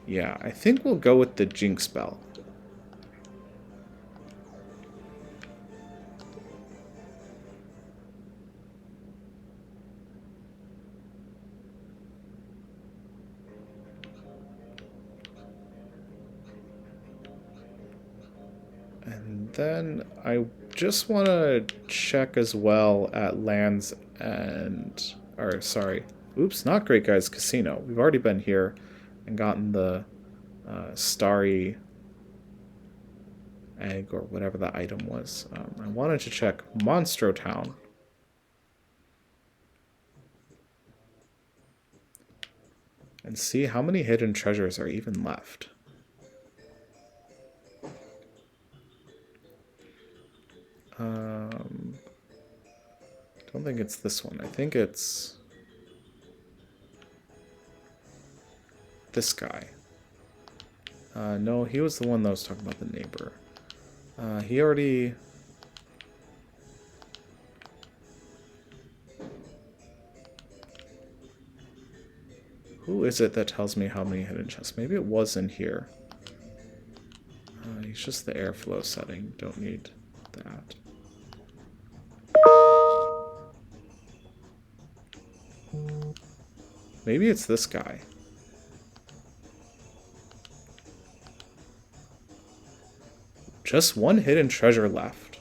Yeah, I think we'll go with the Jinx spell. And then I just want to check as well at lands and... Or, sorry. Oops, not Great Guys Casino. We've already been here and gotten the starry egg or whatever the item was. I wanted to check Monstro Town. And see how many hidden treasures are even left. Don't think it's this one. I think it's this guy. No, he was the one that was talking about the neighbor. He already... Who is it that tells me how many hidden chests? Maybe it was in here. He's just the airflow setting. Don't need that. Maybe it's this guy. Just one hidden treasure left.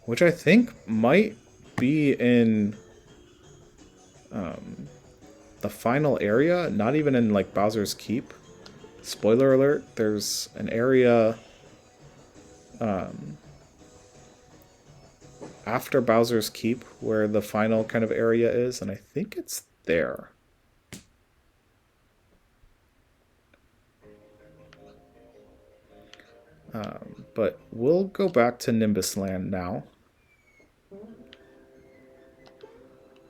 Which I think might be in the final area, not even in like Bowser's Keep. Spoiler alert, there's an area after Bowser's Keep where the final kind of area is, and I think it's there. But we'll go back to Nimbus Land now.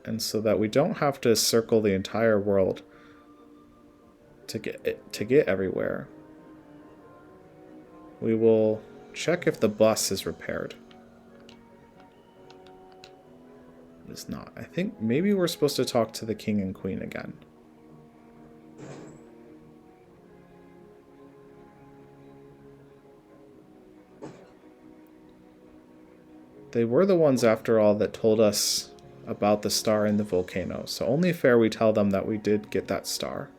And so that we don't have to circle the entire world to get everywhere, we will check if the bus is repaired. It's not. I think maybe we're supposed to talk to the king and queen again. They were the ones, after all, that told us about the star in the volcano, so only fair we tell them that we did get that star.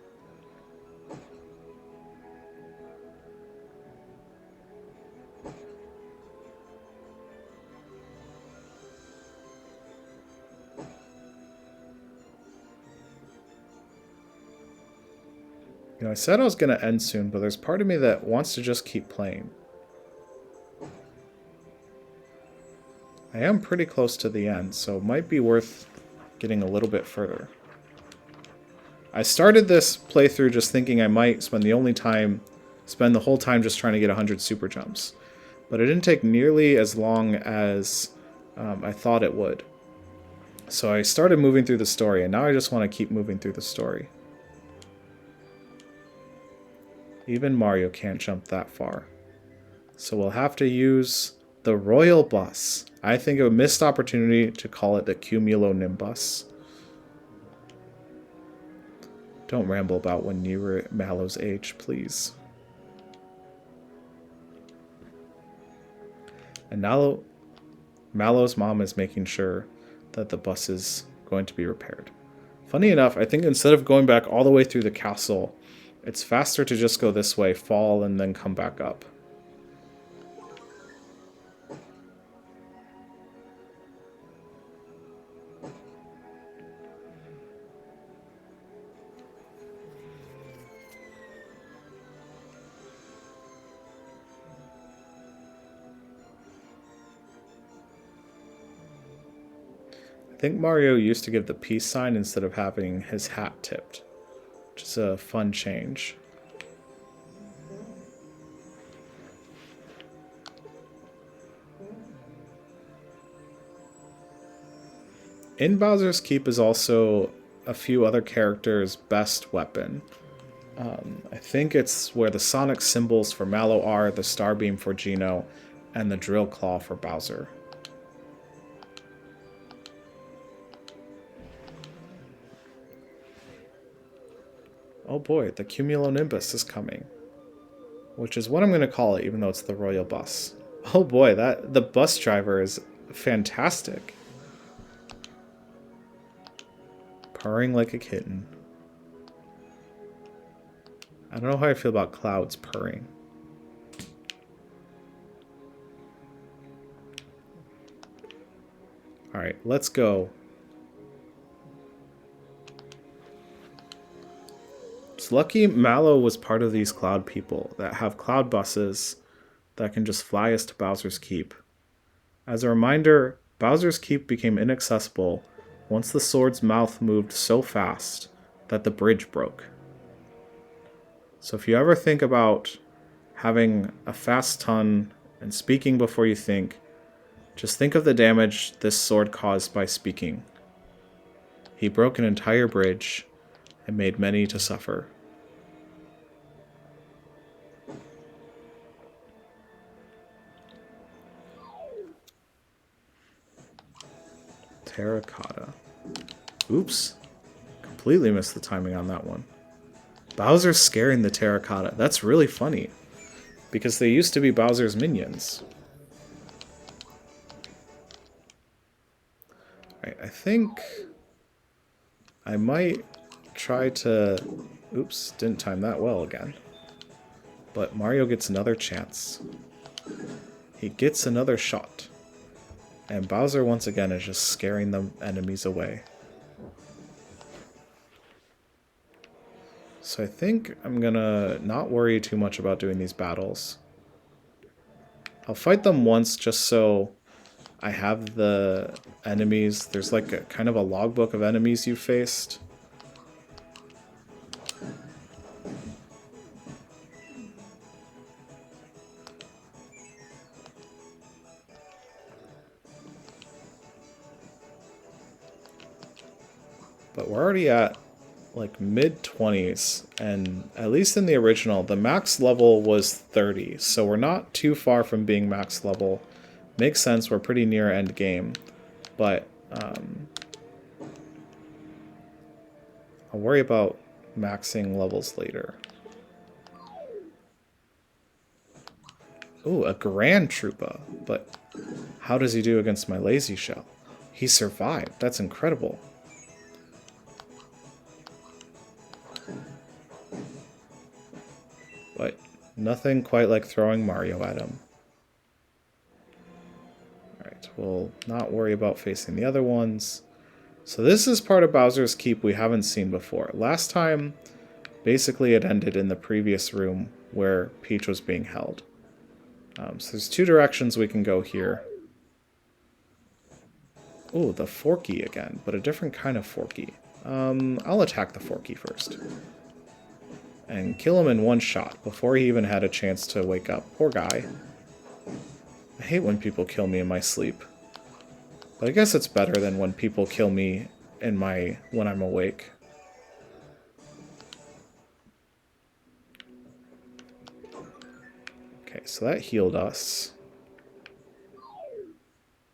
You know, I said I was going to end soon, but there's part of me that wants to just keep playing. I am pretty close to the end, so it might be worth getting a little bit further. I started this playthrough just thinking I might spend the whole time just trying to get 100 super jumps. But it didn't take nearly as long as I thought it would. So I started moving through the story, and now I just want to keep moving through the story. Even Mario can't jump that far. So we'll have to use the Royal Bus. I think a missed opportunity to call it the Cumulonimbus. Don't ramble about when you were Mallow's age, please. And now Mallow's mom is making sure that the bus is going to be repaired. Funny enough, I think instead of going back all the way through the castle, it's faster to just go this way, fall, and then come back up. I think Mario used to give the peace sign instead of having his hat tipped, which is a fun change. In Bowser's Keep is also a few other characters' best weapon. I think it's where the Sonic symbols for Mallow are, the Star Beam for Geno, and the Drill Claw for Bowser. Oh boy, the Cumulonimbus is coming. Which is what I'm going to call it, even though it's the Royal Bus. Oh boy, the bus driver is fantastic. Purring like a kitten. I don't know how I feel about Cloud's purring. Alright, let's go. It's lucky Mallow was part of these Cloud people that have Cloud buses that can just fly us to Bowser's Keep. As a reminder, Bowser's Keep became inaccessible once the sword's mouth moved so fast that the bridge broke. So if you ever think about having a fast ton and speaking before you think, just think of the damage this sword caused by speaking. He broke an entire bridge and made many to suffer. Terracotta. Oops. Completely missed the timing on that one. Bowser's scaring the Terracotta. That's really funny. Because they used to be Bowser's minions. Alright, I think I might try to... Oops, didn't time that well again. But Mario gets another chance. He gets another shot. And Bowser once again is just scaring the enemies away. So I think I'm gonna not worry too much about doing these battles. I'll fight them once just so I have the enemies. There's like a kind of a logbook of enemies you faced. But we're already at like mid-20s, and at least in the original, the max level was 30, so we're not too far from being max level. Makes sense, we're pretty near end game, but I'll worry about maxing levels later. Ooh, a Grand Troopa, but how does he do against my Lazy Shell? He survived, that's incredible. But nothing quite like throwing Mario at him. Alright, we'll not worry about facing the other ones. So this is part of Bowser's Keep we haven't seen before. Last time Basically, it ended in the previous room where Peach was being held. So there's two directions we can go here. Oh, the Forky again, but a different kind of Forky. I'll attack the Forky first. And kill him in one shot, before he even had a chance to wake up. Poor guy. I hate when people kill me in my sleep. But I guess it's better than when people kill me when I'm awake. Okay, so that healed us.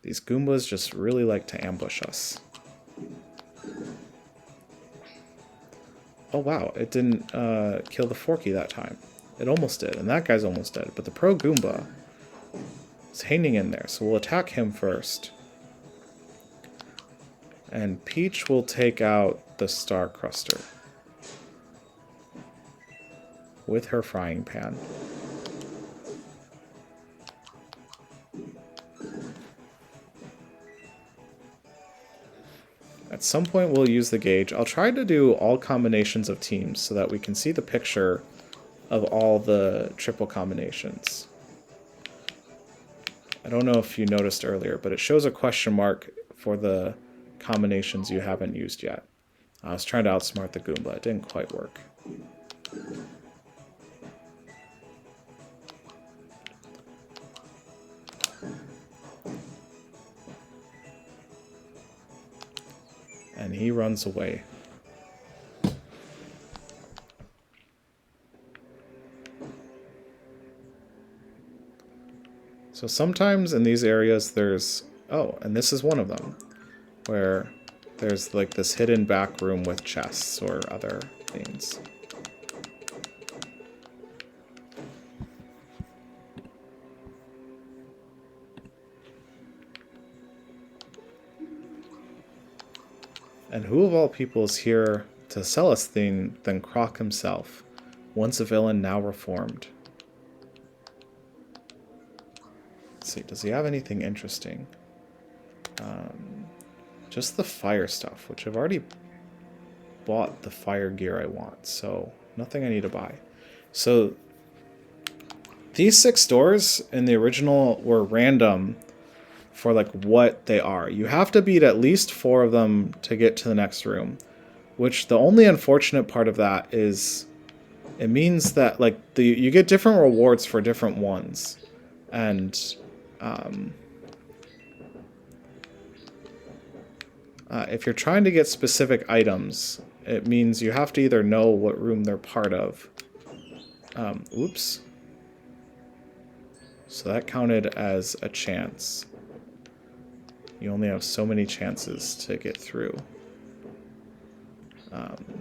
These Goombas just really like to ambush us. Oh wow, it didn't kill the Forky that time. It almost did, and that guy's almost dead. But the Pro Goomba is hanging in there, so we'll attack him first. And Peach will take out the Star Cruster with her frying pan. At some point we'll use the gauge. I'll try to do all combinations of teams so that we can see the picture of all the triple combinations. I don't know if you noticed earlier, but it shows a question mark for the combinations you haven't used yet. I was trying to outsmart the Goomba. It didn't quite work. And he runs away. So sometimes in these areas there's... Oh, and this is one of them. Where there's like this hidden back room with chests or other things. And who of all people is here to sell us thing than Croc himself, once a villain, now reformed? Let's see, does he have anything interesting? Just the fire stuff, which I've already bought the fire gear I want, so nothing I need to buy. So these 6 doors in the original were random for like what they are. You have to beat at least 4 of them to get to the next room, which the only unfortunate part of that is it means that like you get different rewards for different ones, and if you're trying to get specific items, it means you have to either know what room they're part of. Oops. So that counted as a chance. You only have so many chances to get through.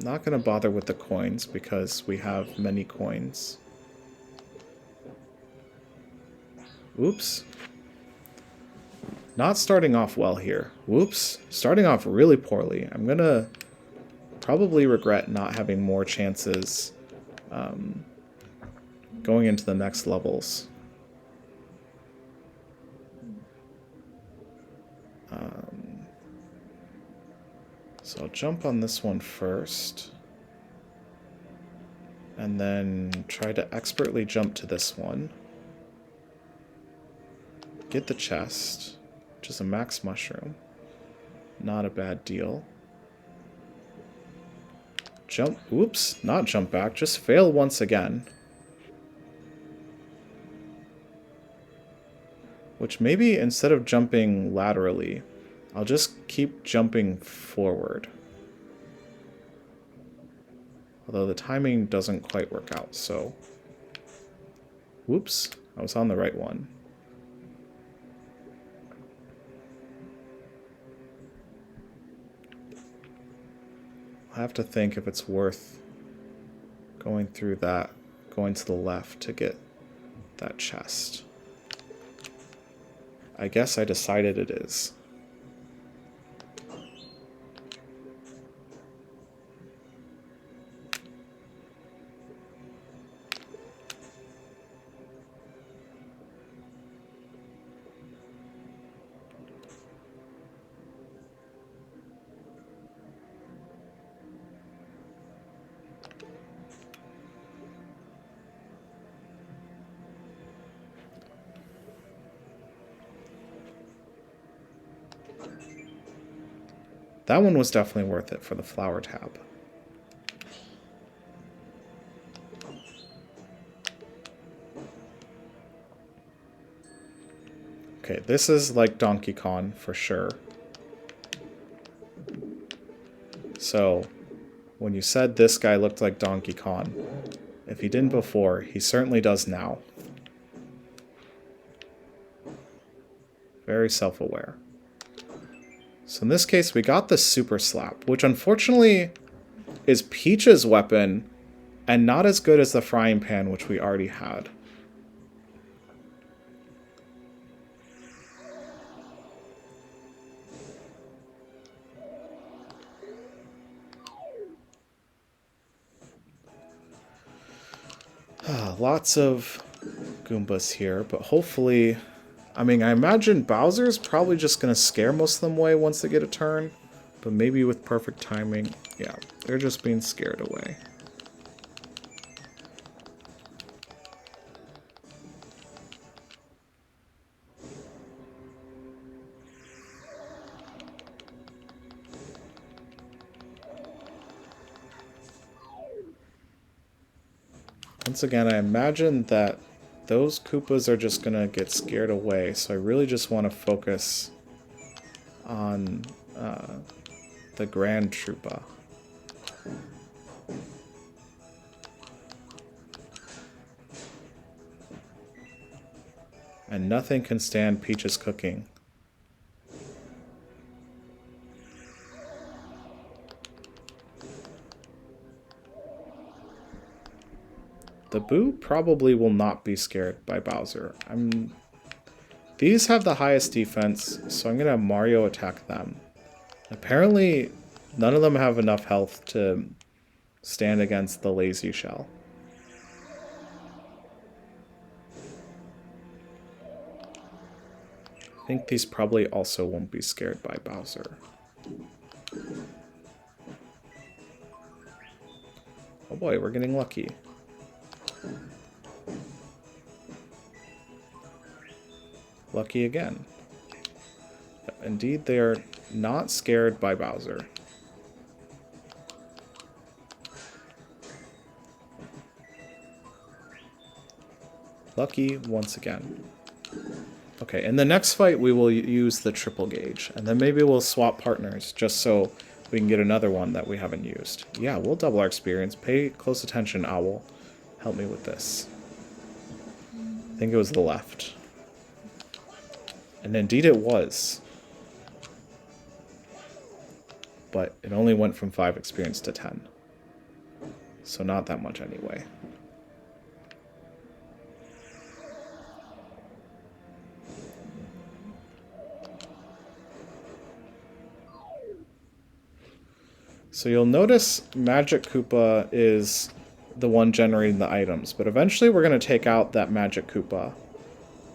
Not going to bother with the coins because we have many coins. Oops. Not starting off well here. Whoops. Starting off really poorly. I'm going to probably regret not having more chances going into the next levels. So I'll jump on this one first. And then try to expertly jump to this one. Get the chest, which is a max mushroom. Not a bad deal. Jump, oops, not jump back, just fail once again. Which maybe instead of jumping laterally, I'll just keep jumping forward. Although the timing doesn't quite work out, so... Whoops, I was on the right one. I'll have to think if it's worth going through that, going to the left to get that chest. I guess I decided it is. That one was definitely worth it for the flower tab. Okay, this is like Donkey Kong for sure. So, when you said this guy looked like Donkey Kong, if he didn't before, he certainly does now. Very self-aware. So in this case, we got the Super Slap, which unfortunately is Peach's weapon, and not as good as the Frying Pan, which we already had. Lots of Goombas here, but hopefully... I mean, I imagine Bowser's probably just going to scare most of them away once they get a turn, but maybe with perfect timing, yeah, they're just being scared away. Once again, I imagine that those Koopas are just going to get scared away, so I really just want to focus on the Grand Troopa. And nothing can stand Peach's cooking. The Boo probably will not be scared by Bowser. These have the highest defense, so I'm going to have Mario attack them. Apparently, none of them have enough health to stand against the Lazy Shell. I think these probably also won't be scared by Bowser. Oh boy, we're getting lucky. Lucky again. Indeed, they are not scared by Bowser. Lucky once again. Okay, in the next fight we will use the triple gauge, and then maybe we'll swap partners just so we can get another one that we haven't used. Yeah, we'll double our experience. Pay close attention, Owl. Help me with this. I think it was the left. And indeed it was. But it only went from 5 experience to 10. So not that much anyway. So you'll notice Magic Koopa is the one generating the items, but eventually we're going to take out that Magic Koopa.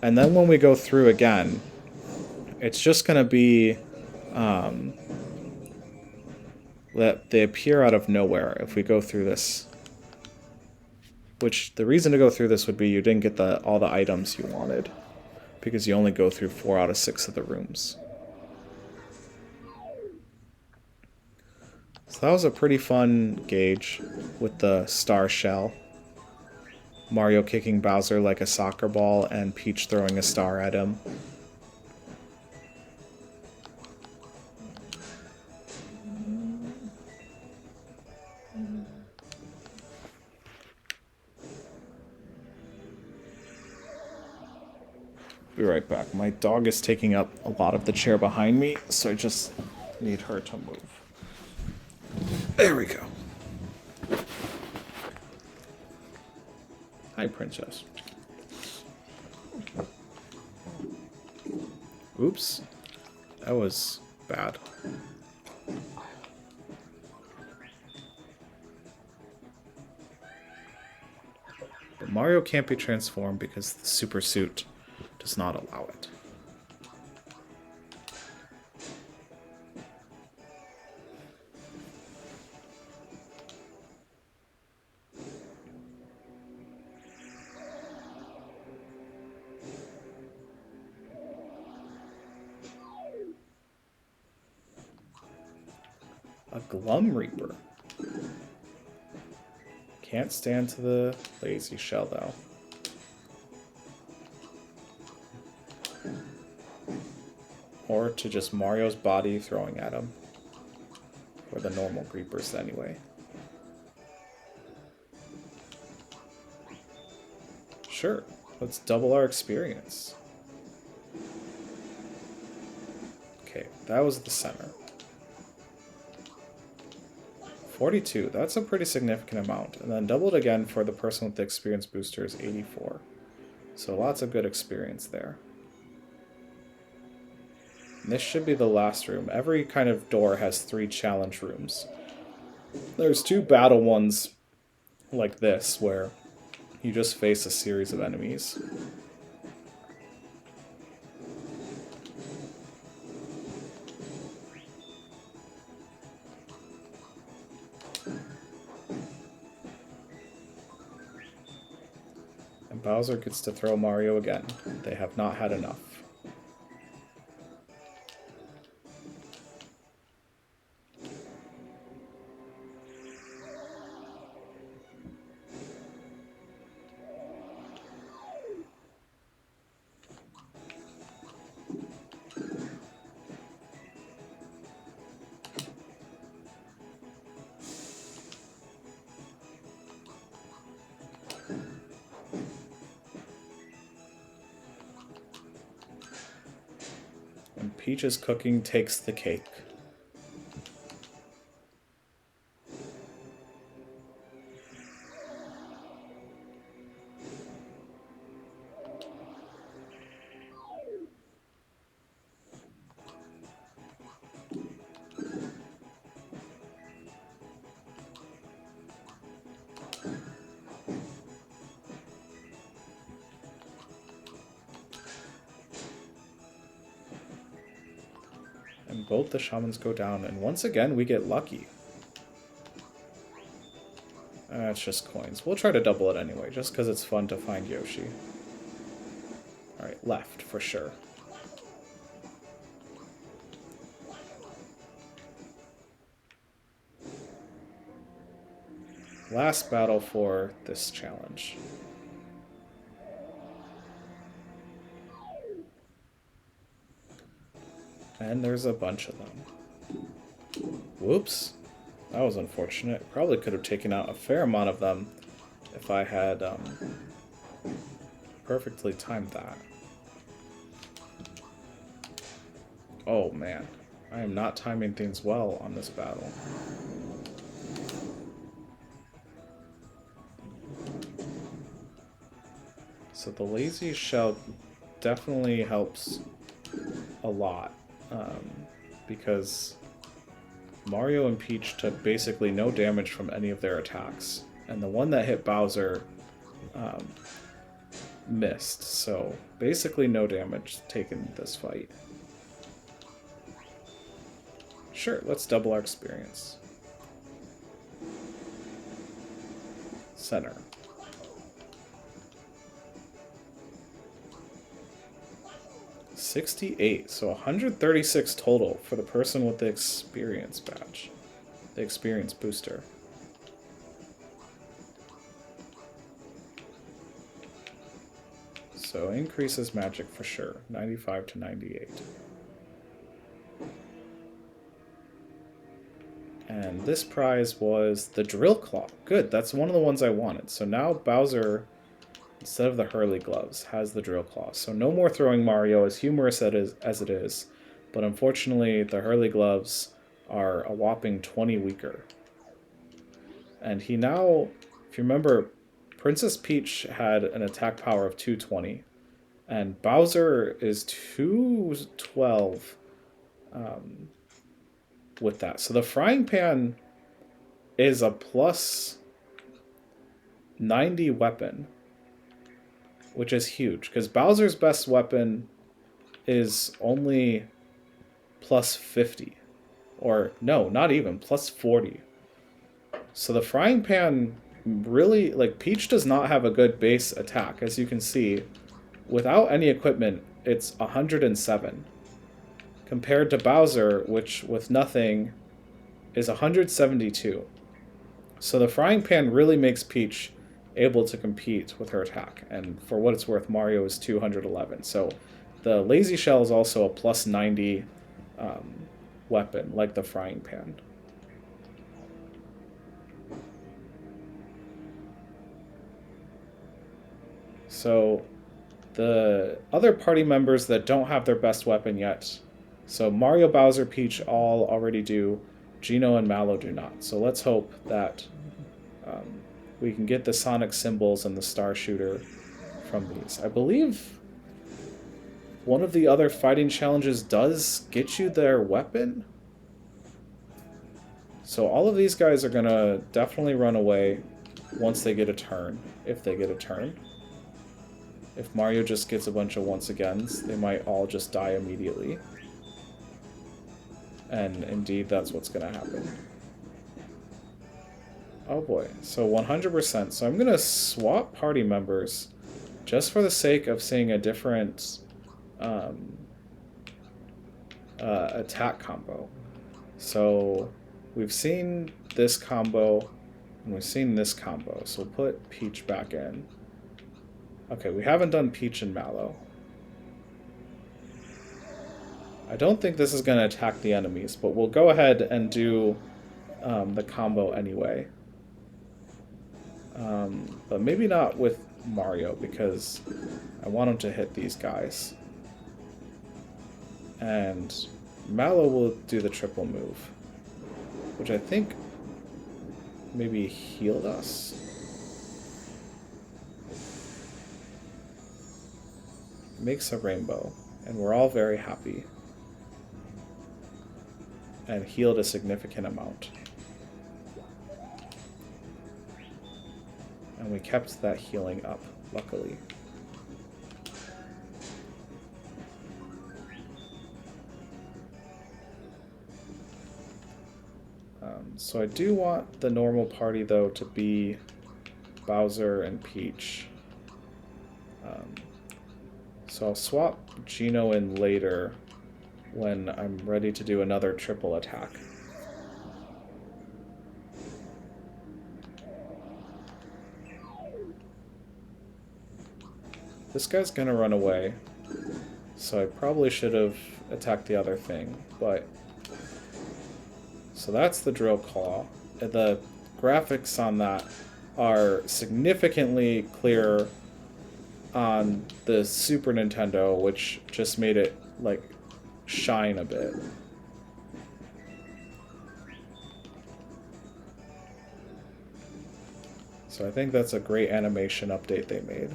And then when we go through again, it's just going to be that they appear out of nowhere if we go through this. Which, the reason to go through this would be you didn't get all the items you wanted, because you only go through 4 out of 6 of the rooms. So that was a pretty fun gauge with the star shell. Mario kicking Bowser like a soccer ball and Peach throwing a star at him. Be right back. My dog is taking up a lot of the chair behind me, so I just need her to move. There we go. Hi, Princess. Oops. That was bad. But Mario can't be transformed because the super suit does not allow it. A Glum Reaper. Can't stand to the lazy shell, though. Or to just Mario's body throwing at him. Or the normal Creepers, anyway. Sure, let's double our experience. Okay, that was the center. 42, that's a pretty significant amount. And then double it again for the person with the experience booster is 84. So lots of good experience there. And this should be the last room. Every kind of door has 3 challenge rooms. There's 2 battle ones like this, where you just face a series of enemies. And Bowser gets to throw Mario again. They have not had enough. And Peach's cooking takes the cake. And both the shamans go down, and once again we get lucky. It's just coins. We'll try to double it anyway, just because it's fun to find Yoshi. Alright, left, for sure. Last battle for this challenge. And there's a bunch of them. Whoops. That was unfortunate. Probably could have taken out a fair amount of them if I had perfectly timed that. Oh man, I am not timing things well on this battle. So the lazy shell definitely helps a lot, because Mario and Peach took basically no damage from any of their attacks, and the one that hit Bowser missed, so basically no damage taken in this fight. Sure, let's double our experience. Center. $68, so 136 total for the person with the experience badge. The experience booster. So increases magic for sure. 95 to 98. And this prize was the drill claw. Good, that's one of the ones I wanted. So now Bowser, instead of the Hurley gloves, has the drill claw. So no more throwing Mario, as humorous as it is. But unfortunately, the Hurley gloves are a whopping 20 weaker. And he now, if you remember, Princess Peach had an attack power of 220. And Bowser is 212 with that. So the frying pan is a plus 90 weapon, which is huge, because Bowser's best weapon is only plus 50. Or, no, not even, plus 40. So the frying pan really, like, Peach does not have a good base attack, as you can see. Without any equipment, it's 107. Compared to Bowser, which, with nothing, is 172. So the frying pan really makes Peach able to compete with her attack. And for what it's worth, Mario is 211. So the lazy shell is also a plus 90 weapon, like the frying pan. So the other party members that don't have their best weapon yet, so Mario, Bowser, Peach all already do, Geno and Mallow do not. So let's hope that we can get the Sonic symbols and the Star Shooter from these. I believe one of the other fighting challenges does get you their weapon. So all of these guys are going to definitely run away once they get a turn, if they get a turn. If Mario just gets a bunch of once-agains, they might all just die immediately. And indeed, that's what's going to happen. Oh boy, so 100%. So I'm going to swap party members just for the sake of seeing a different attack combo. So we've seen this combo, and we've seen this combo. So we'll put Peach back in. Okay, we haven't done Peach and Mallow. I don't think this is going to attack the enemies, but we'll go ahead and do the combo anyway. But maybe not with Mario, because I want him to hit these guys. And Mallow will do the triple move, which I think maybe healed us. Makes a rainbow, and we're all very happy. And healed a significant amount. And we kept that healing up, luckily. So I do want the normal party, though, to be Bowser and Peach. So I'll swap Geno in later when I'm ready to do another triple attack. This guy's gonna run away, so I probably should have attacked the other thing, but... So that's the drill claw. The graphics on that are significantly clearer on the Super Nintendo, which just made it, like, shine a bit. So I think that's a great animation update they made.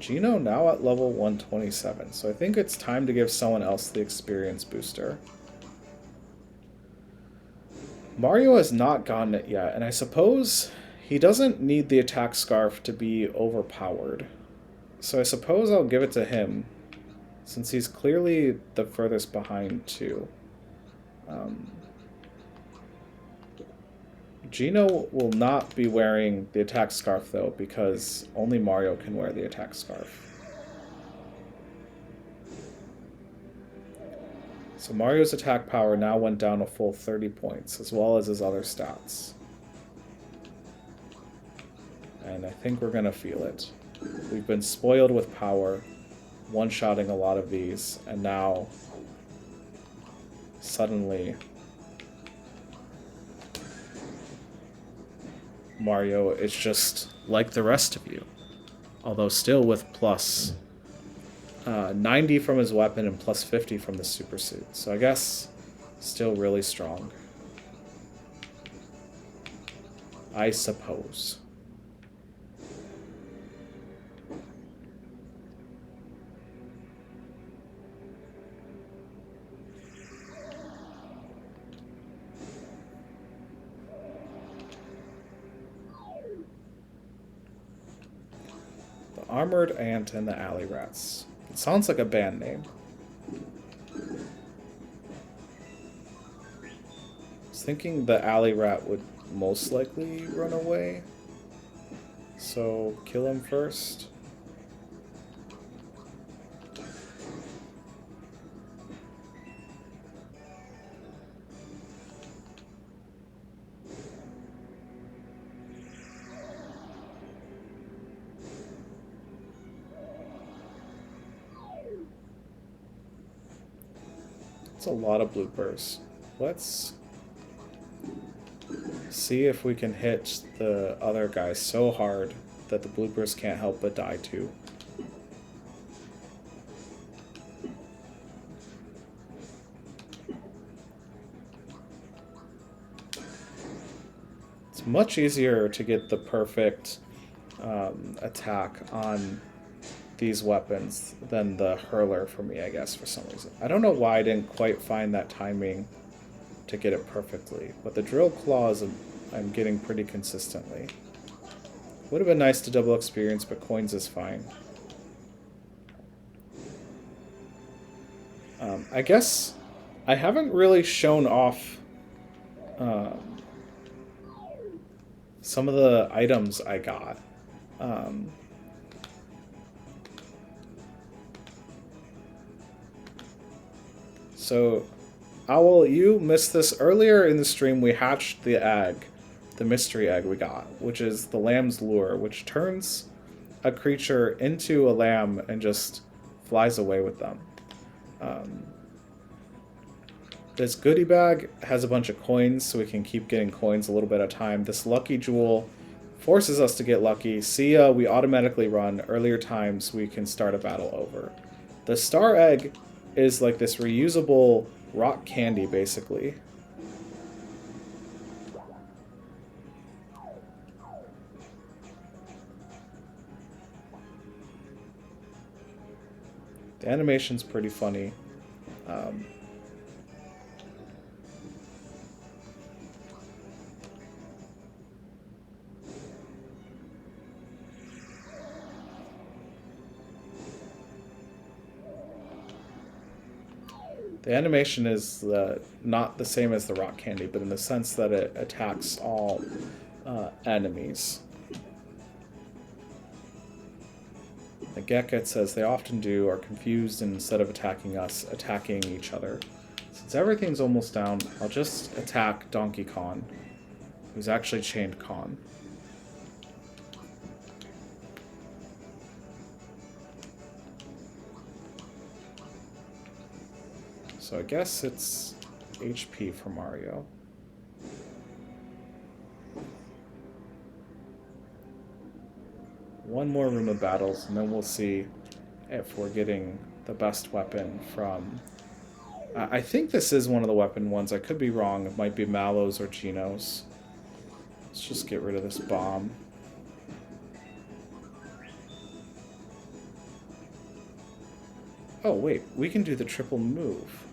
Geno now at level 127, so I think it's time to give someone else the experience booster. Mario has not gotten it yet, and I suppose he doesn't need the attack scarf to be overpowered. So I suppose I'll give it to him, since he's clearly the furthest behind too. Geno will not be wearing the attack scarf though, because only Mario can wear the attack scarf. So Mario's attack power now went down a full 30 points, as well as his other stats. And I think we're gonna feel it. We've been spoiled with power, one-shotting a lot of these, and now suddenly Mario is just like the rest of you, although still with plus 90 from his weapon and plus 50 from the super suit. So I guess still really strong, I suppose. The Armored Ant and the Alley Rats. It sounds like a band name. I was thinking the Alley Rat would most likely run away. So kill him first. It's a lot of bloopers. Let's see if we can hit the other guy so hard that the bloopers can't help but die too. It's much easier to get the perfect attack on these weapons than the hurler for me, I guess, for some reason. I don't know why I didn't quite find that timing to get it perfectly, but the drill claws I'm getting pretty consistently. Would have been nice to double experience, but coins is fine. I guess I haven't really shown off some of the items I got. So, Owl, you missed this. Earlier in the stream, we hatched the egg, the mystery egg we got, which is the lamb's lure, which turns a creature into a lamb and just flies away with them. This goodie bag has a bunch of coins, so we can keep getting coins a little bit at a time. This lucky jewel forces us to get lucky. See, we automatically run. Earlier times, we can start a battle over. The star egg is like this reusable rock candy, basically. The animation's pretty funny. The animation is not the same as the rock candy, but in the sense that it attacks all enemies. The Gekket says they often are confused, and instead of attacking us, attacking each other. Since everything's almost down, I'll just attack Donkey Kong, who's actually chained Kong. So I guess it's HP for Mario. One more room of battles, and then we'll see if we're getting the best weapon from... I think this is one of the weapon ones. I could be wrong. It might be Mallow's or Gino's. Let's just get rid of this bomb. Oh, wait. We can do the triple move.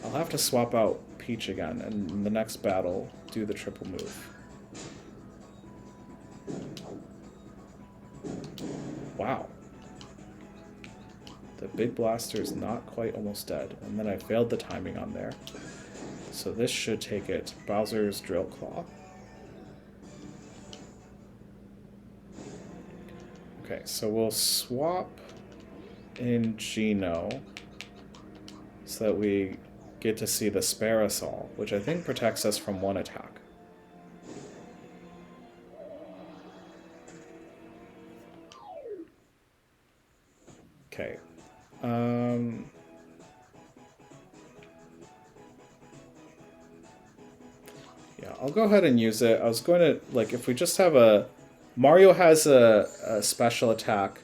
I'll have to swap out Peach again, and in the next battle, do the triple move. Wow. The big blaster is not quite almost dead, and then I failed the timing on there. So this should take it. Bowser's Drill Claw. Okay, so we'll swap in Gino so that we get to see the Sparasol, which I think protects us from one attack. Okay. Yeah, I'll go ahead and use it. I was going to, like, if we just have a... Mario has a special attack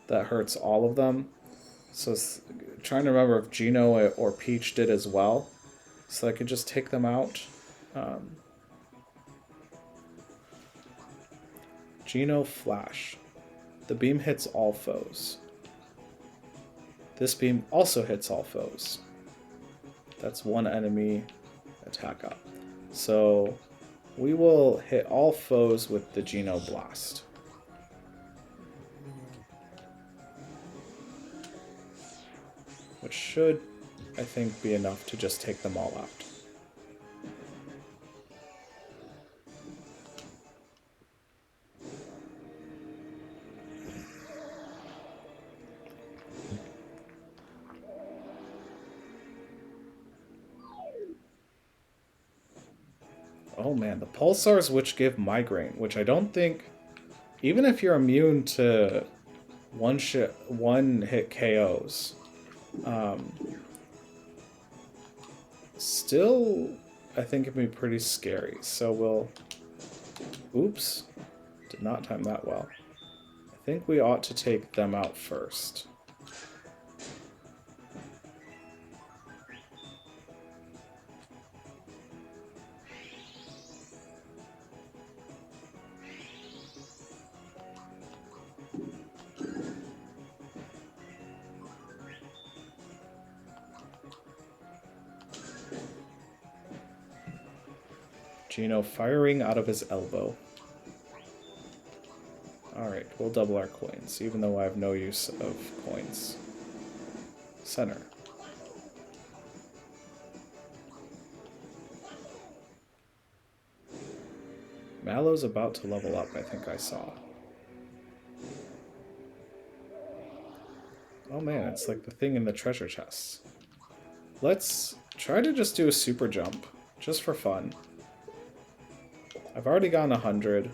that hurts all of them. So trying to remember if Gino or Peach did as well. So I could just take them out. Gino Flash. The beam hits all foes. This beam also hits all foes. That's one enemy attack up. So we will hit all foes with the Gino Blast. Which should, I think, be enough to just take them all out. Oh man, the pulsars which give migraine, which I don't think, even if you're immune to one hit KOs, Still, I think it'd be pretty scary. So we'll... Oops. Did not time that well. I think we ought to take them out first. Gino firing out of his elbow. Alright, we'll double our coins, even though I have no use of coins. Center. Mallow's about to level up, I think I saw. Oh man, it's like the thing in the treasure chests. Let's try to just do a super jump, just for fun. I've already gotten 100,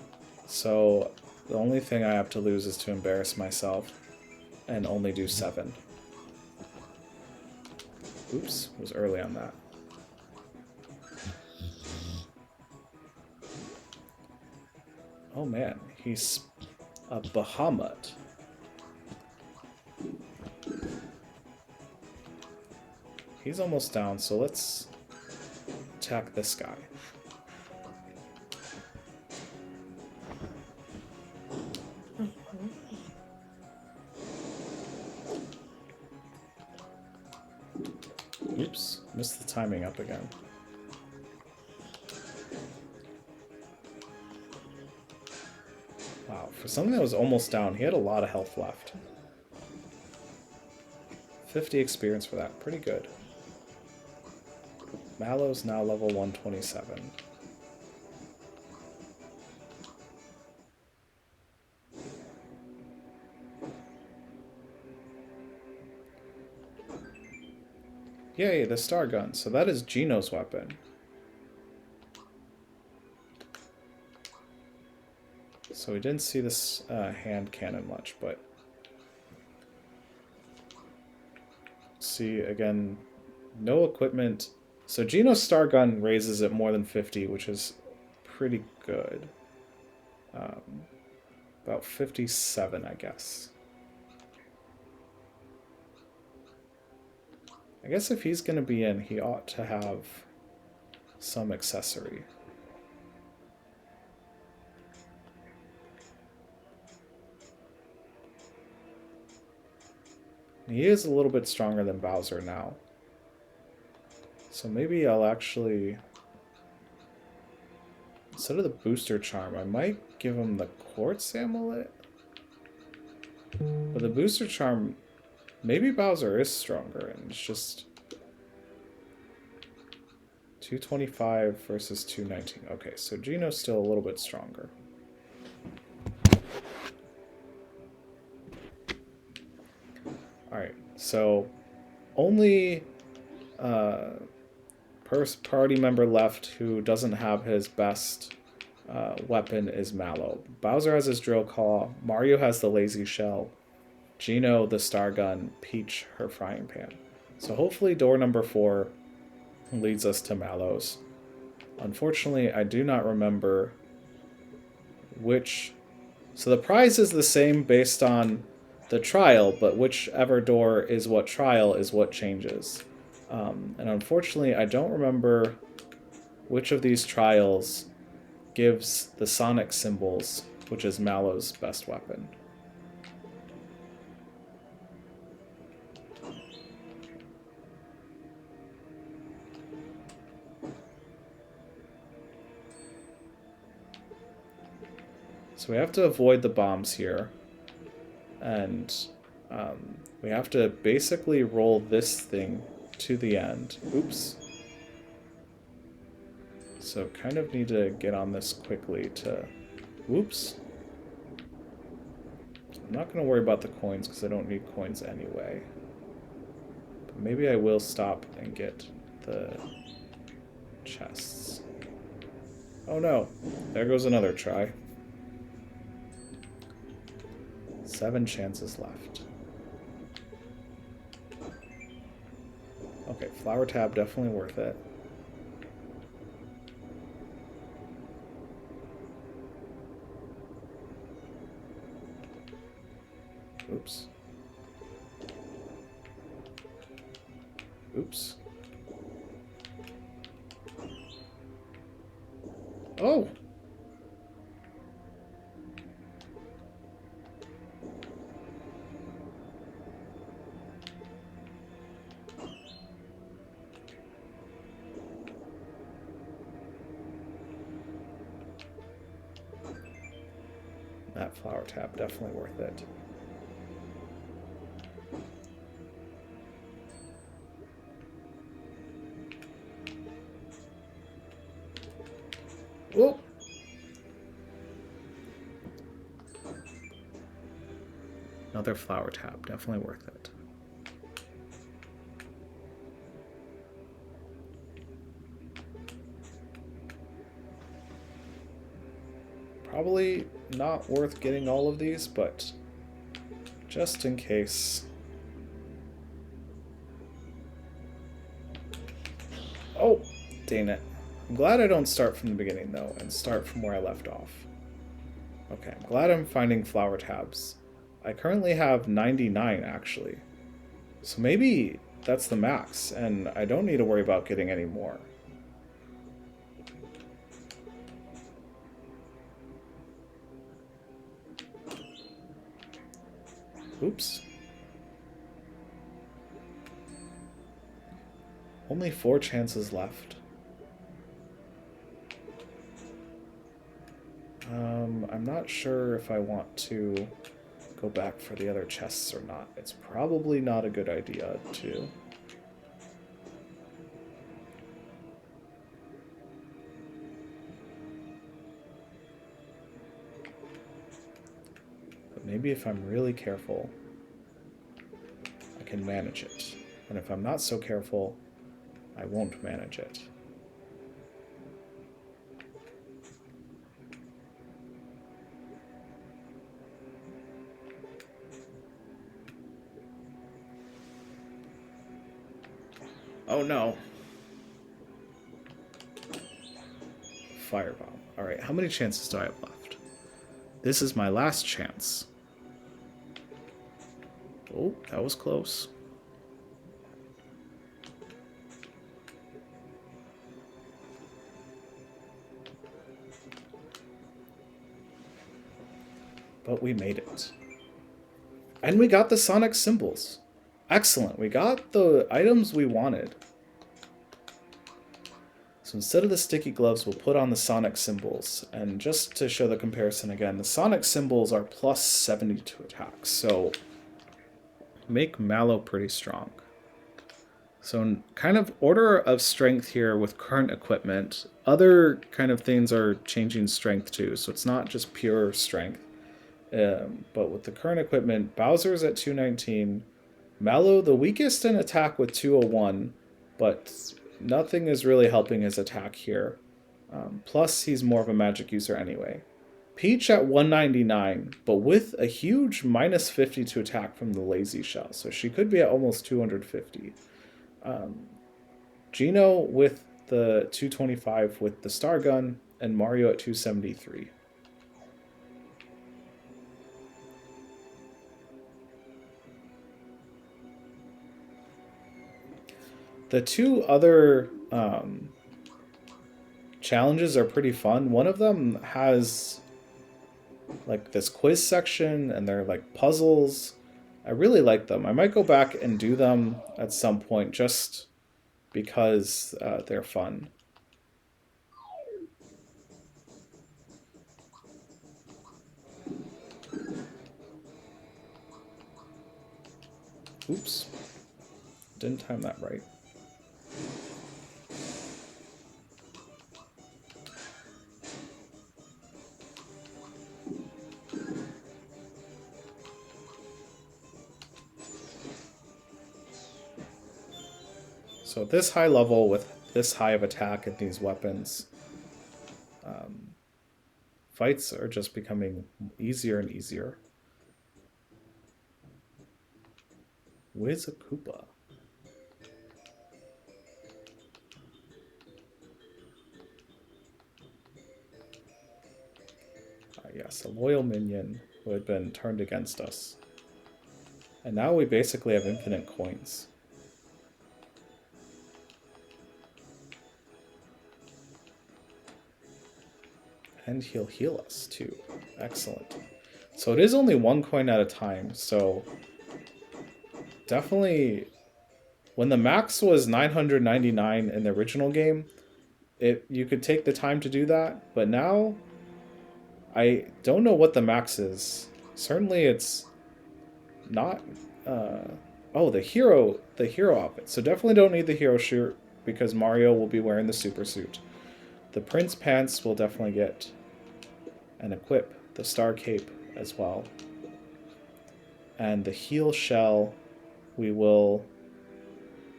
so the only thing I have to lose is to embarrass myself and only do 7. Oops, was early on that. Oh man, he's a Bahamut. He's almost down, so let's attack this guy. Oops, missed the timing up again. Wow, for something that was almost down, he had a lot of health left. 50 experience for that, pretty good. Mallow's now level 127. Yay, the star gun. So that is Gino's weapon. So we didn't see this hand cannon much, but... See, again, no equipment. So Gino's star gun raises it more than 50, which is pretty good. About 57, I guess. I guess if he's going to be in, he ought to have some accessory. He is a little bit stronger than Bowser now. So maybe I'll actually... Instead of the booster charm, I might give him the quartz amulet. But the booster charm... Maybe Bowser is stronger, and it's just 225 versus 219. Okay, so Gino's still a little bit stronger. Alright, so only party member left who doesn't have his best weapon is Mallow. Bowser has his drill claw, Mario has the lazy shell, Gino the star gun, Peach her frying pan. So hopefully door number 4 leads us to Mallow's. Unfortunately, I do not remember which... So the prize is the same based on the trial, but whichever door is what trial is what changes. And unfortunately, I don't remember which of these trials gives the Sonic symbols, which is Mallow's best weapon. So we have to avoid the bombs here, and we have to basically roll this thing to the end. Oops. So kind of need to get on this quickly to... Oops. I'm not going to worry about the coins because I don't need coins anyway. But maybe I will stop and get the chests. Oh no, there goes another try. 7 chances left. Okay, flower tab, definitely worth it. Oops. Oops. Oh! That flower tab, definitely worth it. Whoop! Another flower tab, definitely worth it. Probably not worth getting all of these, but just in case. Oh, dang it. I'm glad I don't start from the beginning, though, and start from where I left off. Okay, I'm glad I'm finding flower tabs. I currently have 99, actually. So maybe that's the max, and I don't need to worry about getting any more. Oops. Only 4 chances left. I'm not sure if I want to go back for the other chests or not. It's probably not a good idea to. But maybe if I'm really careful, I can manage it. And if I'm not so careful, I won't manage it. Oh no. Firebomb. Alright, how many chances do I have left? This is my last chance. Oh, that was close. But we made it. And we got the sonic symbols. Excellent. We got the items we wanted. So instead of the sticky gloves, we'll put on the sonic symbols. And just to show the comparison again, the sonic symbols are plus 70 to attack. So make Mallow pretty strong. So kind of order of strength here with current equipment. Other kind of things are changing strength too. So it's not just pure strength. But with the current equipment, Bowser's at 219. Mallow, the weakest in attack with 201, but nothing is really helping his attack here. Plus, he's more of a magic user anyway. Peach at 199, but with a huge minus 50 to attack from the lazy shell, so she could be at almost 250. Gino with the 225 with the star gun, and Mario at 273. The two other challenges are pretty fun. One of them has like this quiz section, and they're like puzzles. I really like them. I might go back and do them at some point just because they're fun. Oops. Didn't time that right. So at this high level, with this high of attack and these weapons, fights are just becoming easier and easier. Wiz a Koopa. Yes, a loyal minion who had been turned against us. And now we basically have infinite coins. And he'll heal us too. Excellent. So it is only 1 coin at a time, so definitely when the max was 999 in the original game, you could take the time to do that, but now I don't know what the max is. Certainly it's not oh, the hero outfit. So definitely don't need the hero shirt because Mario will be wearing the super suit. The Prince pants will definitely get and equip the Star Cape as well. And the heel shell, we will...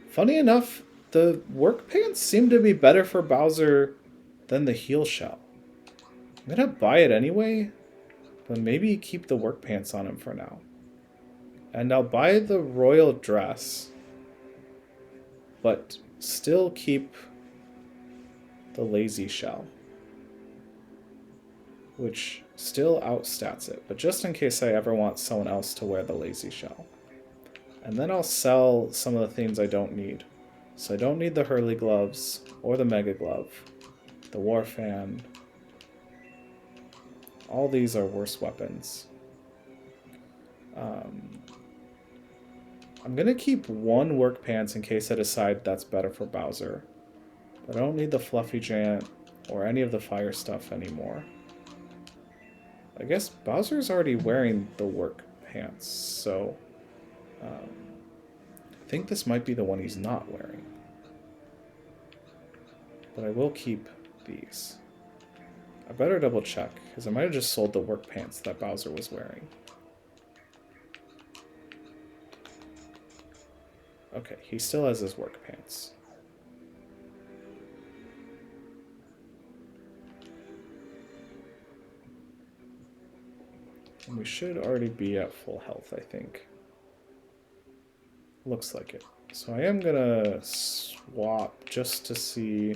Funny enough, the work pants seem to be better for Bowser than the heel shell. I'm gonna buy it anyway, but maybe keep the work pants on him for now. And I'll buy the royal dress, but still keep the lazy shell, which still outstats it, but just in case I ever want someone else to wear the lazy shell. And then I'll sell some of the things I don't need. So I don't need the Hurley gloves or the Mega Glove, the War Fan. All these are worse weapons. I'm gonna keep 1 work pants in case I decide that's better for Bowser. But I don't need the Fluffy Giant or any of the fire stuff anymore. I guess Bowser's already wearing the work pants, so I think this might be the one he's not wearing. But I will keep these. I better double check, because I might have just sold the work pants that Bowser was wearing. Okay, he still has his work pants. And we should already be at full health, I think. Looks like it. So I am gonna swap just to see.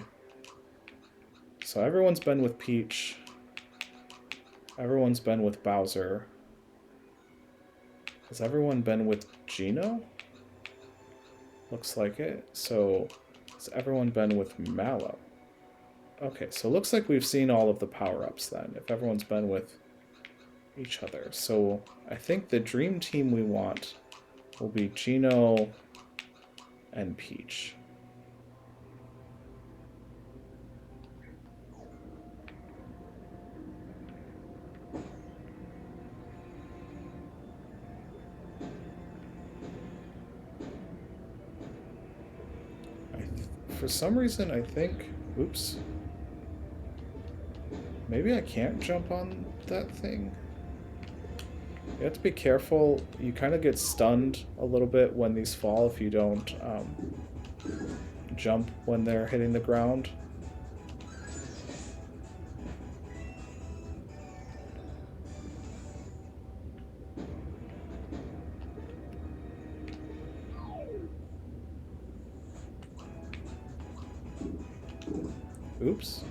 So everyone's been with Peach. Everyone's been with Bowser. Has everyone been with Geno? Looks like it. So has everyone been with Mallow? Okay, so it looks like we've seen all of the power-ups then, if everyone's been with each other. So I think the dream team we want will be Geno and Peach. For some reason, I think... Oops. Maybe I can't jump on that thing. You have to be careful. You kind of get stunned a little bit when these fall if you don't jump when they're hitting the ground. Oops.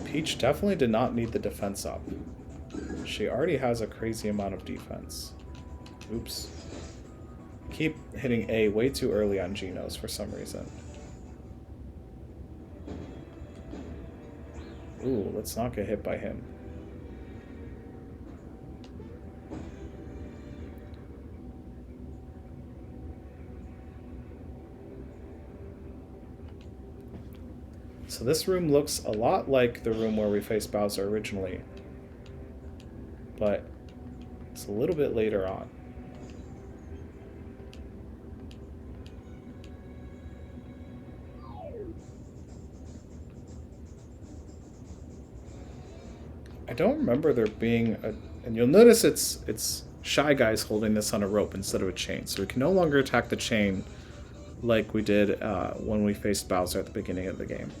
Peach definitely did not need the defense up. She already has a crazy amount of defense. Oops. Keep hitting A way too early on Geno's for some reason. Ooh, let's not get hit by him. So this room looks a lot like the room where we faced Bowser originally, but it's a little bit later on. I don't remember there being a... And you'll notice it's Shy Guys holding this on a rope instead of a chain, so we can no longer attack the chain like we did when we faced Bowser at the beginning of the game.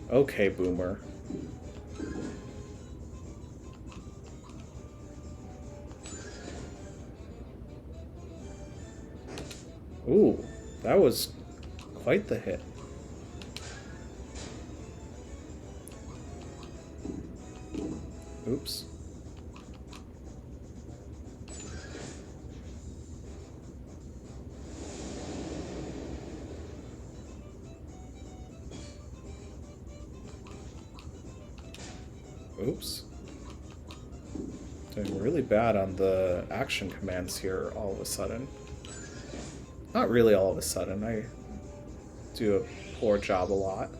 Okay, Boomer. Ooh, that was quite the hit. Oops. Oops. Doing really bad on the action commands here all of a sudden. Not really all of a sudden. I do a poor job a lot.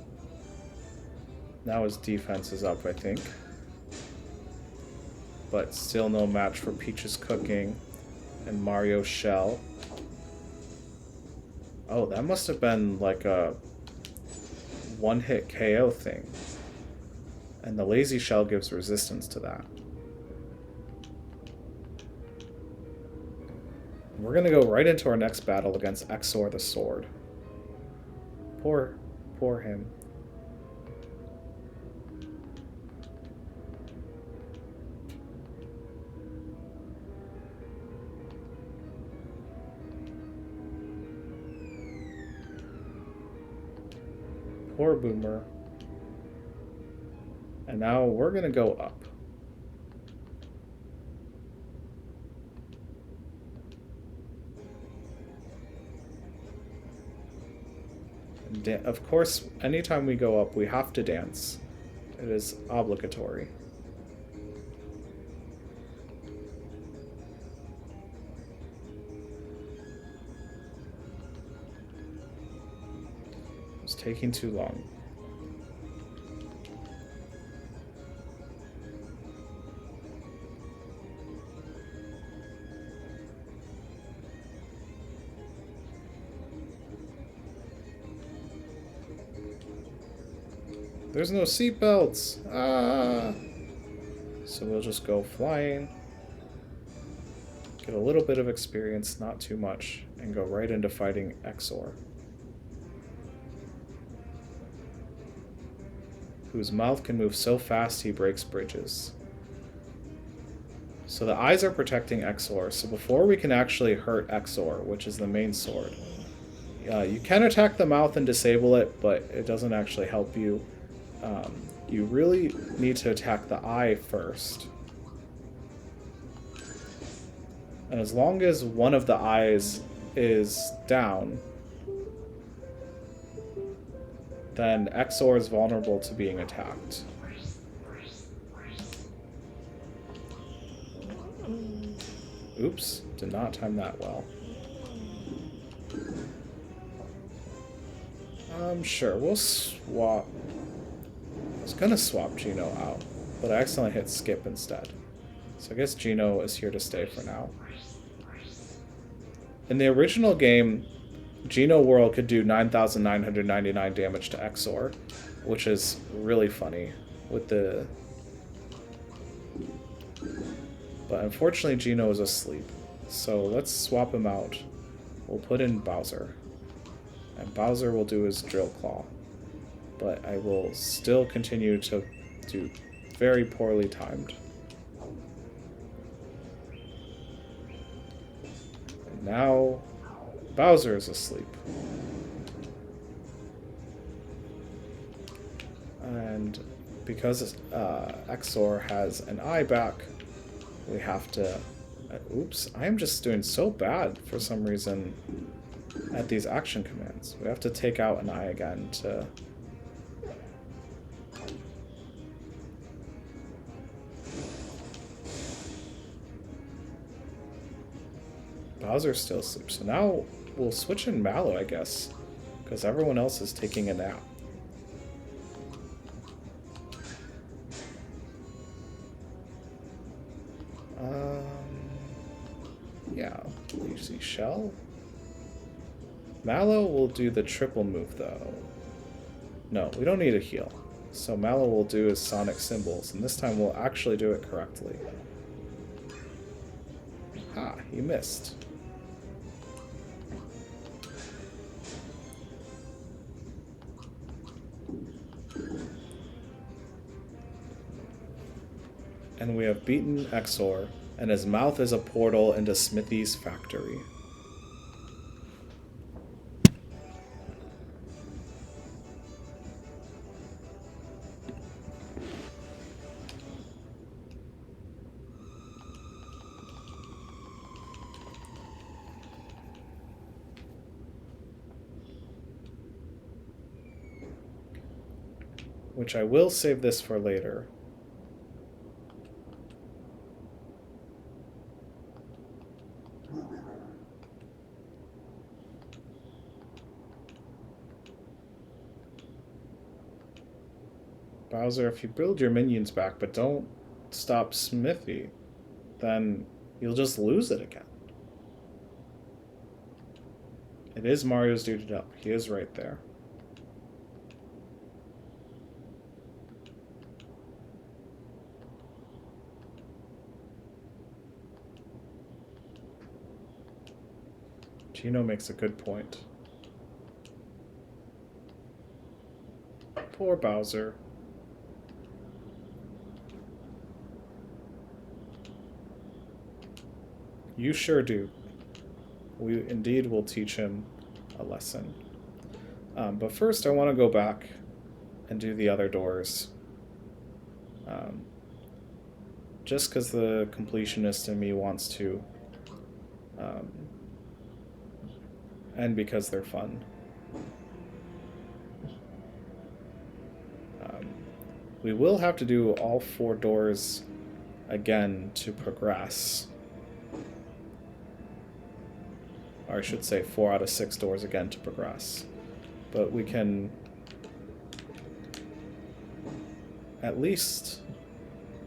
Now his defense is up, I think. But still no match for Peach's Cooking and Mario's Shell. Oh, that must have been like a one-hit KO thing. And the Lazy Shell gives resistance to that. We're gonna go right into our next battle against Exor the Sword. Poor him. Poor Boomer. And now we're gonna go up. Of course, anytime we go up, we have to dance. It is obligatory. It's taking too long. There's no seatbelts! Ah! So we'll just go flying. Get a little bit of experience, not too much, and go right into fighting Exor. Whose mouth can move so fast he breaks bridges. So the eyes are protecting Exor, so before we can actually hurt Exor, which is the main sword, you can attack the mouth and disable it, but it doesn't actually help you. You really need to attack the eye first. And as long as one of the eyes is down, then Exor is vulnerable to being attacked. Oops, did not time that well. Sure, we'll swap. I was gonna swap Gino out, but I accidentally hit skip instead. So I guess Gino is here to stay for now. In the original game, Gino Whirl could do 9,999 damage to Exor, which is really funny with the... But unfortunately Gino is asleep, so let's swap him out. We'll put in Bowser, and Bowser will do his Drill Claw. But I will still continue to do very poorly timed. And now Bowser is asleep. And because Exor has an eye back, we have to... oops, I am just doing so bad for some reason at these action commands. We have to take out an eye again to... Bowser's still asleep, so now we'll switch in Mallow, I guess, because everyone else is taking a nap. Yeah, you see Shell? Mallow will do the triple move, though. No, we don't need a heal. So Mallow will do his Sonic Symbols, and this time we'll actually do it correctly. Ha, he missed. And we have beaten Exor, and his mouth is a portal into Smithy's factory. which I will save this for later. Bowser, if you build your minions back but don't stop Smithy, then you'll just lose it again. It is Mario's duty up. He is right there. Gino makes a good point. Poor Bowser. You sure do. We indeed will teach him a lesson. But first I want to go back and do the other doors. Just because the completionist in me wants to. And because they're fun. We will have to do all 4 doors again to progress. Or I should say 4 out of 6 doors again to progress. But we can at least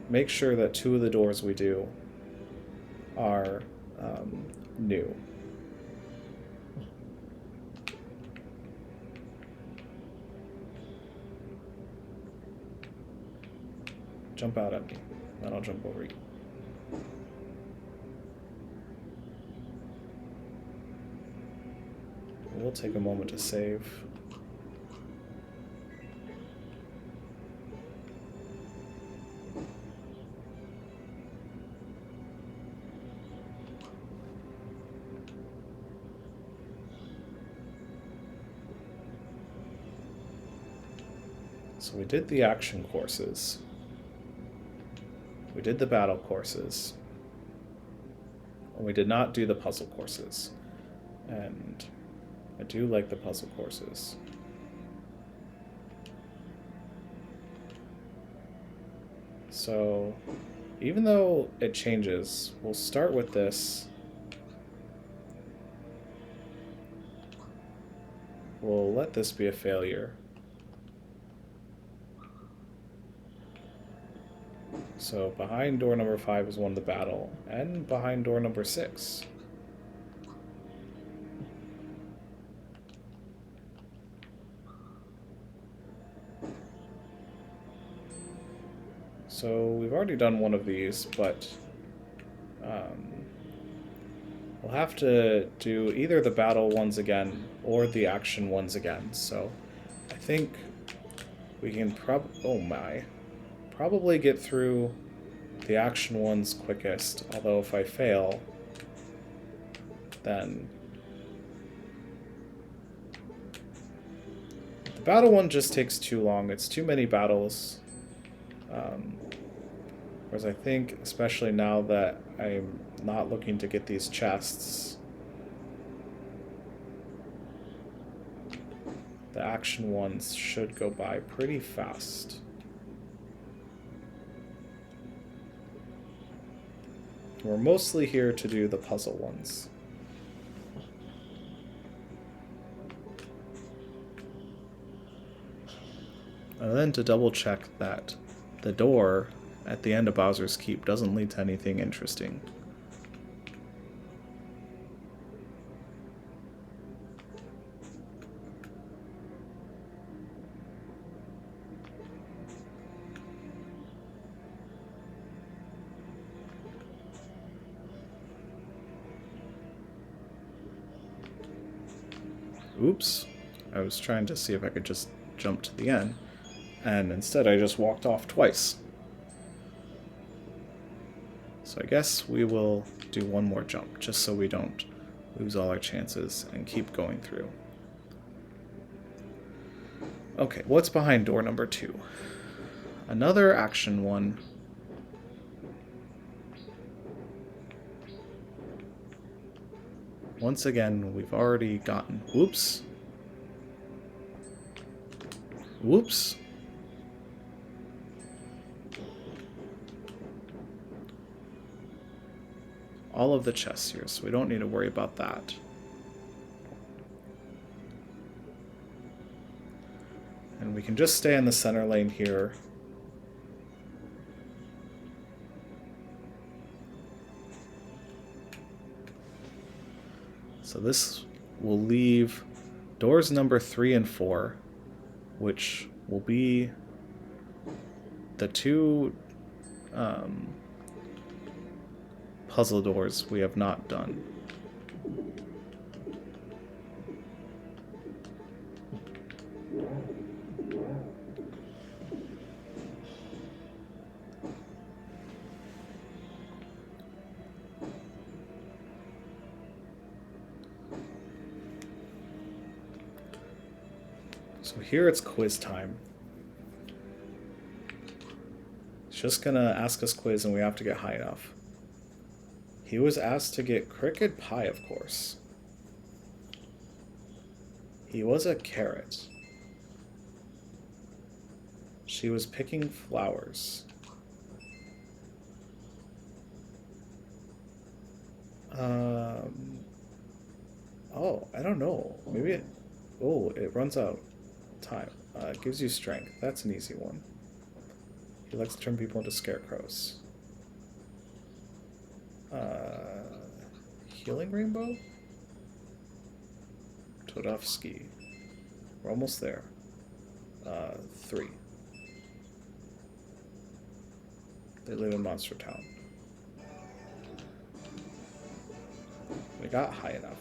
make sure that 2 of the doors we do are new. Jump out at me, then I'll jump over you. We'll take a moment to save. So we did the action courses. We did the battle courses. And we did not do the puzzle courses. And I do like the puzzle courses. So, even though it changes, we'll start with this. We'll let this be a failure. So behind door number 5 is won the battle, and behind door number 6. So we've already done one of these, but we'll have to do either the battle ones again or the action ones again. So I think we can probably get through the action ones quickest, although if I fail, then the battle one just takes too long. It's too many battles. Whereas I think, especially now that I'm not looking to get these chests, the action ones should go by pretty fast. We're mostly here to do the puzzle ones. And then to double check that the door at the end of Bowser's Keep doesn't lead to anything interesting. Oops. I was trying to see if I could just jump to the end, and instead I just walked off twice. So I guess we will do one more jump, just so we don't lose all our chances and keep going through. Okay, what's behind door number 2? Another action one. Once again, we've already gotten... Whoops. Whoops. all of the chests here, so we don't need to worry about that. And we can just stay in the center lane here. So this will leave doors number 3 and 4, which will be the two puzzle doors we have not done. So here it's quiz time. It's just gonna ask us quiz and we have to get high enough. He was asked to get cricket pie, of course. He was a carrot. She was picking flowers. Oh, I don't know. Maybe it... Oh, it runs out time. It gives you strength. That's an easy one. He likes to turn people into scarecrows. Healing rainbow? Todovsky. We're almost there. 3. They live in Monster Town. We got high enough.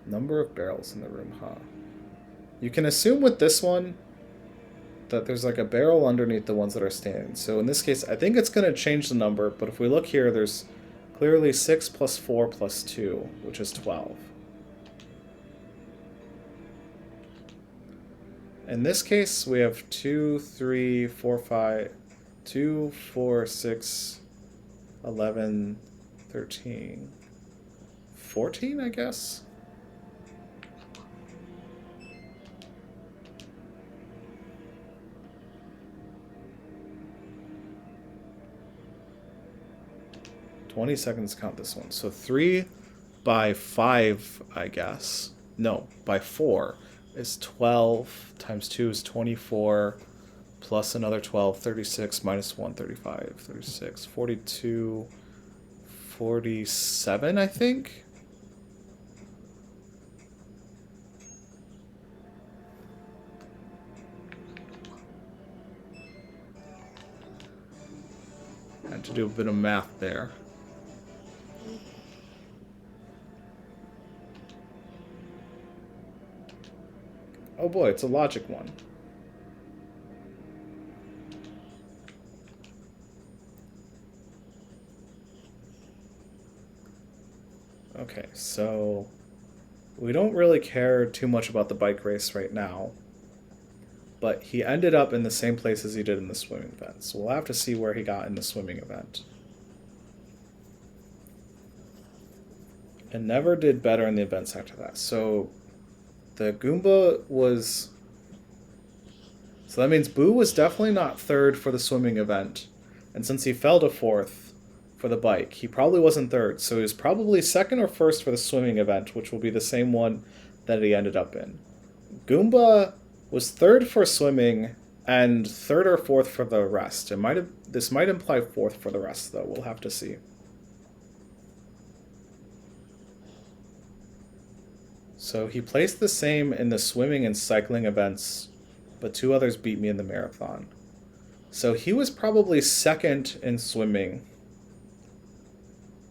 Number of barrels in the room, huh? You can assume with this one that there's like a barrel underneath the ones that are standing. So in this case, I think it's going to change the number, but if we look here, there's clearly 6 plus 4 plus 2, which is 12. In this case, we have 2, 3, 4, 5, 2, 4, 6, 11, 13, 14, I guess? $20 count this one. So 3 by 5, I guess. No, by 4 is 12 times 2 is 24 plus another 12, 36 minus 1, 35, 36, 42, 47, I think. Had to do a bit of math there. Oh boy, it's a logic one. Okay, so we don't really care too much about the bike race right now, but he ended up in the same place as he did in the swimming event, so we'll have to see where he got in the swimming event. And never did better in the events after that. So the Goomba was... So that means Boo was definitely not 3rd for the swimming event. And since he fell to 4th for the bike, he probably wasn't 3rd. So he was probably 2nd or 1st for the swimming event, which will be the same one that he ended up in. Goomba was 3rd for swimming and 3rd or 4th for the rest. This might imply 4th for the rest, though. We'll have to see. So he placed the same in the swimming and cycling events, but 2 others beat me in the marathon. So he was probably 2nd in swimming.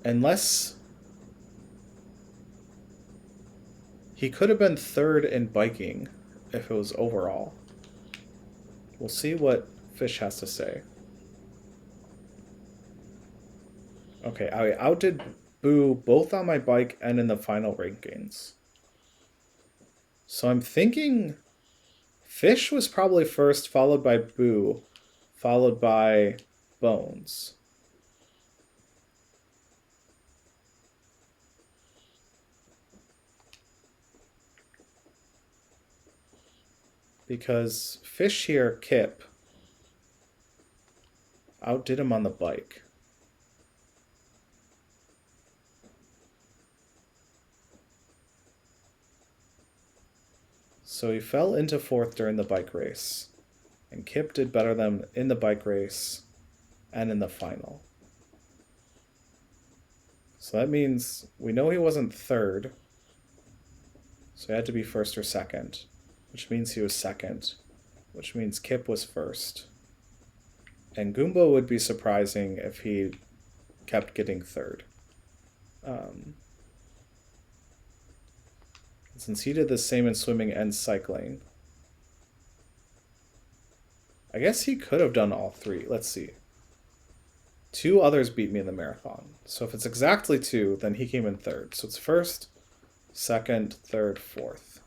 Unless... He could have been 3rd in biking if it was overall. We'll see what Fish has to say. Okay, I outdid Boo both on my bike and in the final rankings. So I'm thinking Fish was probably 1st, followed by Boo, followed by Bones. because fish here, Kip, outdid him on the bike. So he fell into fourth during the bike race, and Kip did better than him in the bike race and in the final. So that means we know he wasn't third, so he had to be first or second, which means he was second, which means Kip was first. And Goomba would be surprising if he kept getting third. Since he did the same in swimming and cycling, I guess he could have done all three. Let's see. 2 others beat me in the marathon. So if it's exactly 2, then he came in third. So it's first, second, third, fourth.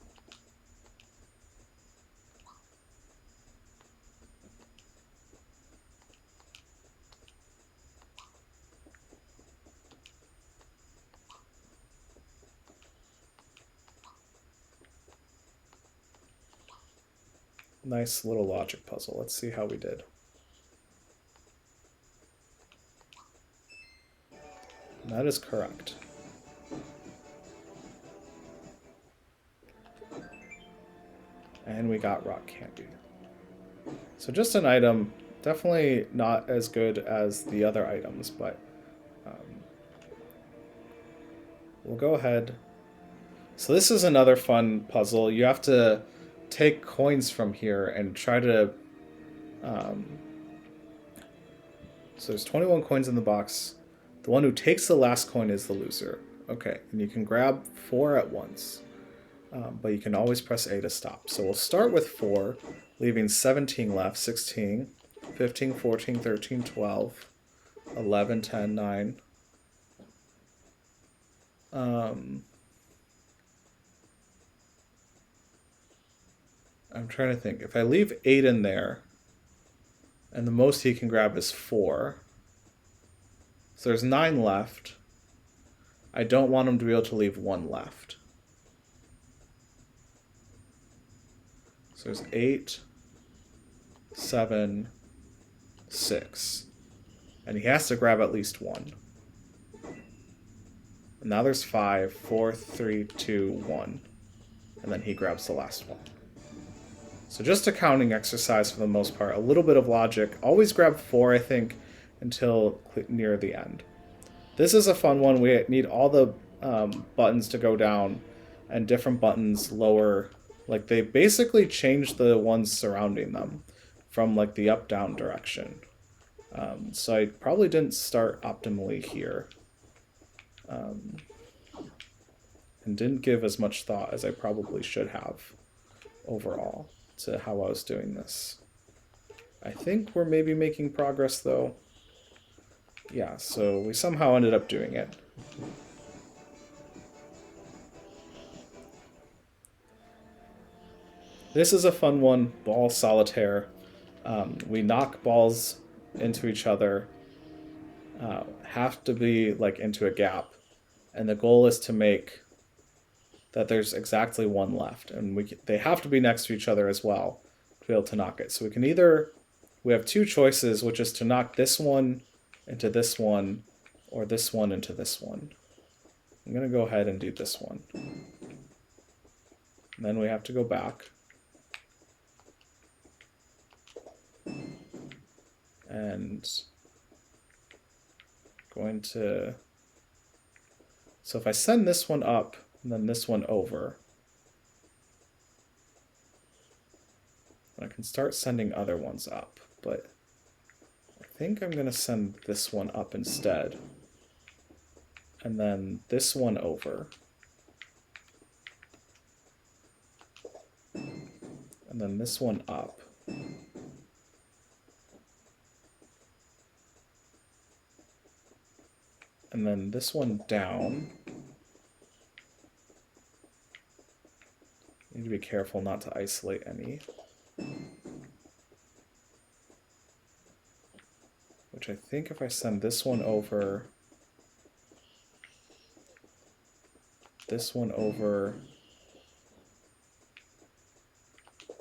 Nice little logic puzzle. Let's see how we did. That is correct. And we got rock candy. So just an item, definitely not as good as the other items, but we'll go ahead. So this is another fun puzzle. You have to take coins from here and try to... so there's 21 coins in the box. The one who takes the last coin is the loser. Okay, and you can grab 4 at once. But you can always press A to stop. So we'll start with 4, leaving 17 left, 16, 15, 14, 13, 12, 11, 10, 9. I'm trying to think. If I leave 8 in there, and the most he can grab is 4, so there's 9 left. I don't want him to be able to leave 1 left. So there's 8, 7, 6. And he has to grab at least 1. And now there's 5, 4, 3, 2, 1. And then he grabs the last one. So just a counting exercise for the most part. A little bit of logic. Always grab 4, I think, until near the end. This is a fun one. We need all the buttons to go down and different buttons lower. Like, they basically changed the ones surrounding them from, like, the up-down direction. So I probably didn't start optimally here. And didn't give as much thought as I probably should have overall to how I was doing this. I think we're maybe making progress, though. Yeah, so we somehow ended up doing it. This is a fun one, ball solitaire. We knock balls into each other, have to be like into a gap, and the goal is to make that there's exactly 1 left, and they have to be next to each other as well to be able to knock it. So we can we have 2 choices, which is to knock this one into this one, or this one into this one. I'm going to go ahead and do this one. And then we have to go back. And going to... So if I send this one up, and then this one over, I can start sending other ones up, but I think I'm going to send this one up instead, and then this one over, and then this one up, and then this one down. Need to be careful not to isolate any. Which I think if I send this one over, this one over,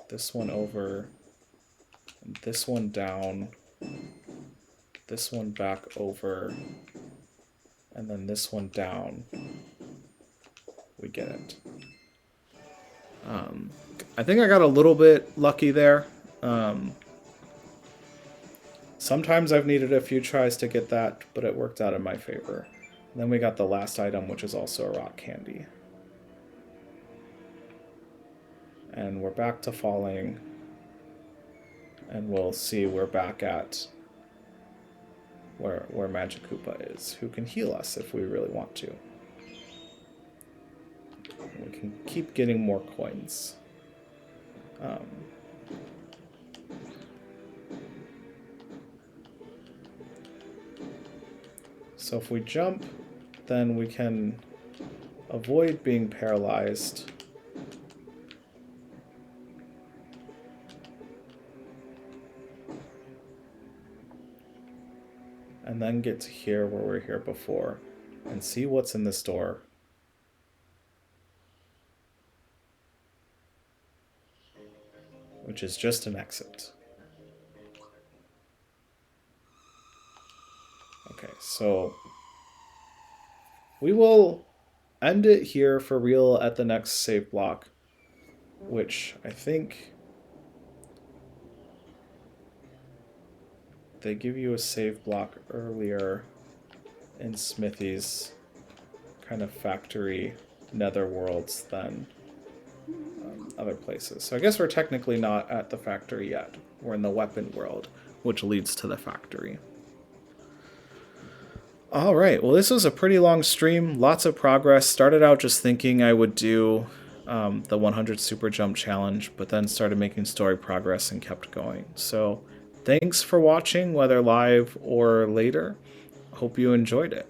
this one over, and this one down, this one back over, and then this one down. We get it. I think I got a little bit lucky there. Sometimes I've needed a few tries to get that, but it worked out in my favor. And then we got the last item, which is also a rock candy. And we're back to falling. And we'll see we're back at where Magic Koopa is, who can heal us if we really want to. We can keep getting more coins. So if we jump, then we can avoid being paralyzed. And then get to here where we were here before and see what's in this door. Which is just an exit. Okay, so we will end it here for real at the next save block, which I think they give you a save block earlier in Smithy's kind of factory netherworlds than other places. So I guess we're technically not at the factory yet. We're in the weapon world, which leads to the factory. All right, well, this was a pretty long stream. Lots of progress. Started out just thinking I would do the 100 Super Jump Challenge, but then started making story progress and kept going. So thanks for watching, whether live or later. Hope you enjoyed it.